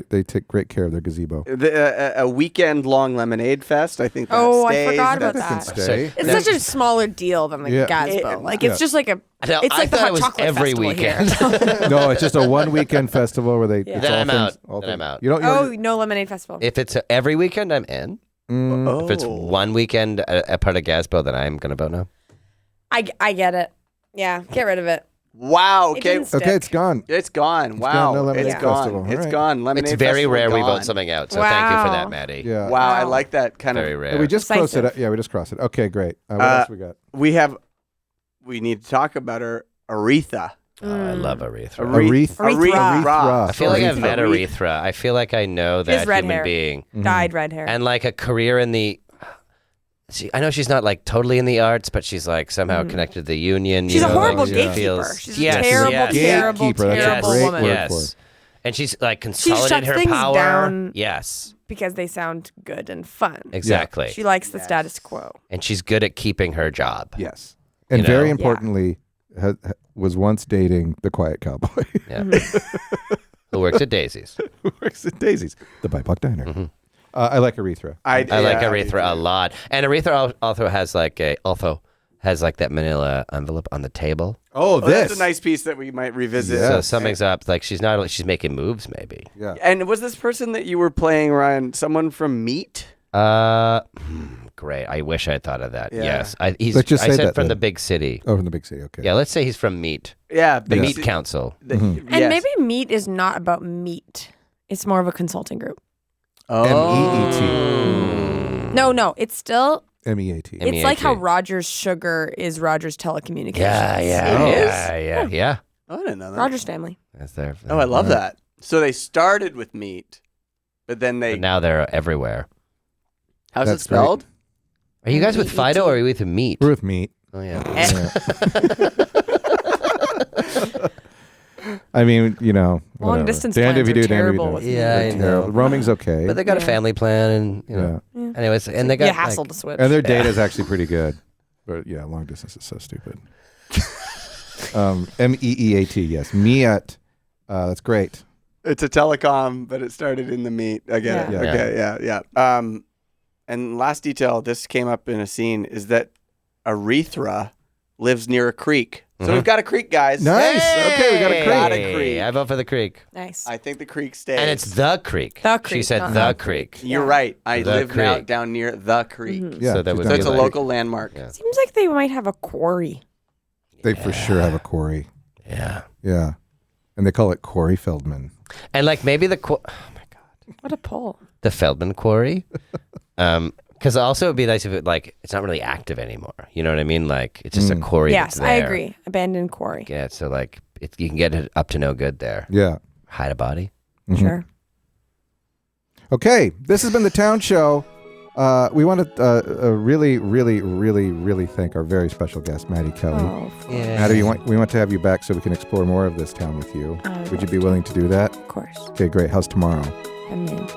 Speaker 1: They take great care of their gazebo.
Speaker 4: A weekend-long lemonade fest. I think that stays.
Speaker 2: I forgot about
Speaker 1: That can
Speaker 2: that.
Speaker 1: stay.
Speaker 2: It's such a smaller deal than the
Speaker 1: Yeah.
Speaker 2: Gazebo. It's just like a.
Speaker 3: No,
Speaker 2: It's
Speaker 3: I
Speaker 2: like the
Speaker 3: thought it
Speaker 2: hot
Speaker 3: was
Speaker 2: chocolate
Speaker 3: every
Speaker 2: festival
Speaker 3: weekend.
Speaker 2: here.
Speaker 1: No, it's just a one weekend festival where they. It's
Speaker 3: Then
Speaker 1: all
Speaker 3: I'm
Speaker 1: things,
Speaker 3: out.
Speaker 1: all
Speaker 3: Then I'm
Speaker 1: things.
Speaker 3: out.
Speaker 1: You don't.
Speaker 2: Oh, no lemonade festival.
Speaker 3: If it's every weekend, I'm in. If it's one weekend a part of Gazebo, then I'm gonna vote no.
Speaker 2: I get it. Yeah, get rid of it.
Speaker 4: Wow.
Speaker 2: It
Speaker 4: Okay.
Speaker 2: didn't stick.
Speaker 1: Okay, it's gone.
Speaker 4: It's gone.
Speaker 1: gone.
Speaker 4: Wow.
Speaker 1: No lemonade
Speaker 4: It's gone.
Speaker 1: festival. All
Speaker 4: It's
Speaker 1: right.
Speaker 4: gone. Lemonade
Speaker 3: It's very
Speaker 4: festival
Speaker 3: rare we
Speaker 4: gone.
Speaker 3: vote something out, so thank you for
Speaker 2: Wow.
Speaker 3: that, Maddie.
Speaker 1: Yeah.
Speaker 4: Wow. I
Speaker 2: Wow.
Speaker 4: like that kind
Speaker 3: Very
Speaker 4: of.
Speaker 3: rare.
Speaker 1: We just closed it.
Speaker 2: Decisive.
Speaker 1: Yeah, we just crossed it. Okay, great. What else we got?
Speaker 4: We need to talk about her, Erythra.
Speaker 3: Oh, I love Erythra.
Speaker 2: Erythra.
Speaker 3: I feel like I've
Speaker 4: Erythra.
Speaker 3: met Erythra. I feel like I know
Speaker 2: She has
Speaker 3: that
Speaker 2: red
Speaker 3: human
Speaker 2: hair.
Speaker 3: being.
Speaker 2: Dyed red hair.
Speaker 3: And like a career in the. I know she's not like totally in the arts, but she's like somehow connected to the union.
Speaker 2: She's
Speaker 3: you
Speaker 2: a
Speaker 3: know,
Speaker 2: horrible
Speaker 3: like, she
Speaker 2: gatekeeper.
Speaker 3: feels-
Speaker 2: She's
Speaker 3: Yes,
Speaker 2: a terrible,
Speaker 3: yes.
Speaker 2: terrible,
Speaker 1: Gatekeeper, that's a
Speaker 2: terrible
Speaker 1: great
Speaker 2: woman.
Speaker 1: word.
Speaker 3: Yes. And she's like consolidated
Speaker 2: shuts
Speaker 3: her
Speaker 2: things
Speaker 3: power.
Speaker 2: down.
Speaker 3: Yes,
Speaker 2: Because they sound good and fun.
Speaker 3: exactly.
Speaker 2: She likes the status quo.
Speaker 3: And she's good at keeping her job.
Speaker 1: Yes. And
Speaker 3: You know?
Speaker 1: very
Speaker 3: Yeah.
Speaker 1: importantly, was once dating the Quiet Cowboy.
Speaker 3: Yeah. Who works at Daisy's.
Speaker 1: Who works at Daisy's, the BIPOC diner. I like Erythra.
Speaker 3: I like Erythra a lot. And Erythra also has like that manila envelope on the table.
Speaker 1: Oh,
Speaker 4: That's a nice piece that we might revisit.
Speaker 1: Yeah.
Speaker 3: So
Speaker 1: Yes.
Speaker 3: something's up. Like she's making moves maybe.
Speaker 1: Yeah.
Speaker 4: And was this person that you were playing, Ryan, someone from Meat?
Speaker 3: Great. I wish I had thought of that.
Speaker 4: Yeah.
Speaker 3: Yes.
Speaker 1: Let's just
Speaker 3: I
Speaker 1: say
Speaker 3: said
Speaker 1: that
Speaker 3: from
Speaker 1: then.
Speaker 3: the big city.
Speaker 1: Oh, from the big city. Okay.
Speaker 3: Yeah, let's say he's from Meat.
Speaker 4: Yeah.
Speaker 3: The
Speaker 4: big
Speaker 3: Meat
Speaker 4: ci-
Speaker 3: Council.
Speaker 2: And maybe meat is not about meat. It's more of a consulting group.
Speaker 1: MEET.
Speaker 2: No, it's still.
Speaker 1: MEAT.
Speaker 2: It's like how Rogers Sugar is Rogers Telecommunications.
Speaker 3: Yeah.
Speaker 4: Oh, I didn't know that.
Speaker 2: Rogers family.
Speaker 3: That's their.
Speaker 4: Oh, I love that. So they started with Meat, but then they.
Speaker 3: But now they're everywhere.
Speaker 4: How's
Speaker 1: That's
Speaker 4: it spelled?
Speaker 3: Are you guys with
Speaker 2: MEET.
Speaker 3: Fido or are you with Meat?
Speaker 1: We're with Meat.
Speaker 3: Oh yeah.
Speaker 1: I mean,
Speaker 2: Long
Speaker 1: whatever.
Speaker 2: distance
Speaker 1: Damned if
Speaker 2: plans
Speaker 1: you
Speaker 2: are
Speaker 1: do, damned if you
Speaker 2: terrible
Speaker 1: don't.
Speaker 2: with
Speaker 3: Yeah,
Speaker 1: They're
Speaker 3: I
Speaker 1: terrible.
Speaker 3: know.
Speaker 1: Roaming's okay.
Speaker 3: But they got a
Speaker 2: Yeah.
Speaker 3: family plan, and you know. Anyways, and they got
Speaker 2: Yeah, hassle to switch.
Speaker 1: And their data's actually pretty good. But yeah, long distance is so stupid. MEEAT, yes. MEAT. That's great.
Speaker 4: It's a telecom, but it started in the Meat. I get it.
Speaker 2: Yeah.
Speaker 4: Okay, yeah. And last detail, this came up in a scene, is that Erythra lives near a creek. So we've got a creek, guys.
Speaker 1: Nice. Okay, we got a creek.
Speaker 4: Got a creek.
Speaker 3: I vote for the creek.
Speaker 2: Nice.
Speaker 4: I think the creek stays.
Speaker 3: And it's the creek.
Speaker 2: The
Speaker 3: She
Speaker 2: creek,
Speaker 3: said
Speaker 2: not
Speaker 3: the
Speaker 2: the
Speaker 3: creek.
Speaker 4: You're
Speaker 2: Yeah.
Speaker 4: right. I
Speaker 3: The
Speaker 4: live now
Speaker 3: creek.
Speaker 4: down near the creek.
Speaker 1: Yeah.
Speaker 3: So that would
Speaker 4: So
Speaker 3: be
Speaker 4: it's a
Speaker 3: like-
Speaker 4: local landmark.
Speaker 3: Yeah.
Speaker 2: Seems like they might have a quarry.
Speaker 1: They for sure have a quarry.
Speaker 3: Yeah.
Speaker 1: Yeah. And they call it Corey Feldman.
Speaker 3: And like maybe oh my god,
Speaker 2: What a pull.
Speaker 3: the Feldman Quarry. Because also it'd be nice if it's not really active anymore. You know what I mean? Like it's just a quarry.
Speaker 2: Yes,
Speaker 3: that's
Speaker 2: I
Speaker 3: there.
Speaker 2: agree. Abandoned quarry.
Speaker 3: Yeah. So like you can get it up to no good there.
Speaker 1: Yeah.
Speaker 3: Hide a body.
Speaker 2: Sure.
Speaker 1: Okay. This has been the Town Show. We want to really, really, really, really thank our very special guest, Maddy Kelly.
Speaker 2: Oh,
Speaker 3: Yeah.
Speaker 1: Maddy, we want to have you back so we can explore more of this town with you. Would you be willing to do that?
Speaker 2: of course.
Speaker 1: Okay, great. How's tomorrow?
Speaker 2: I'm in.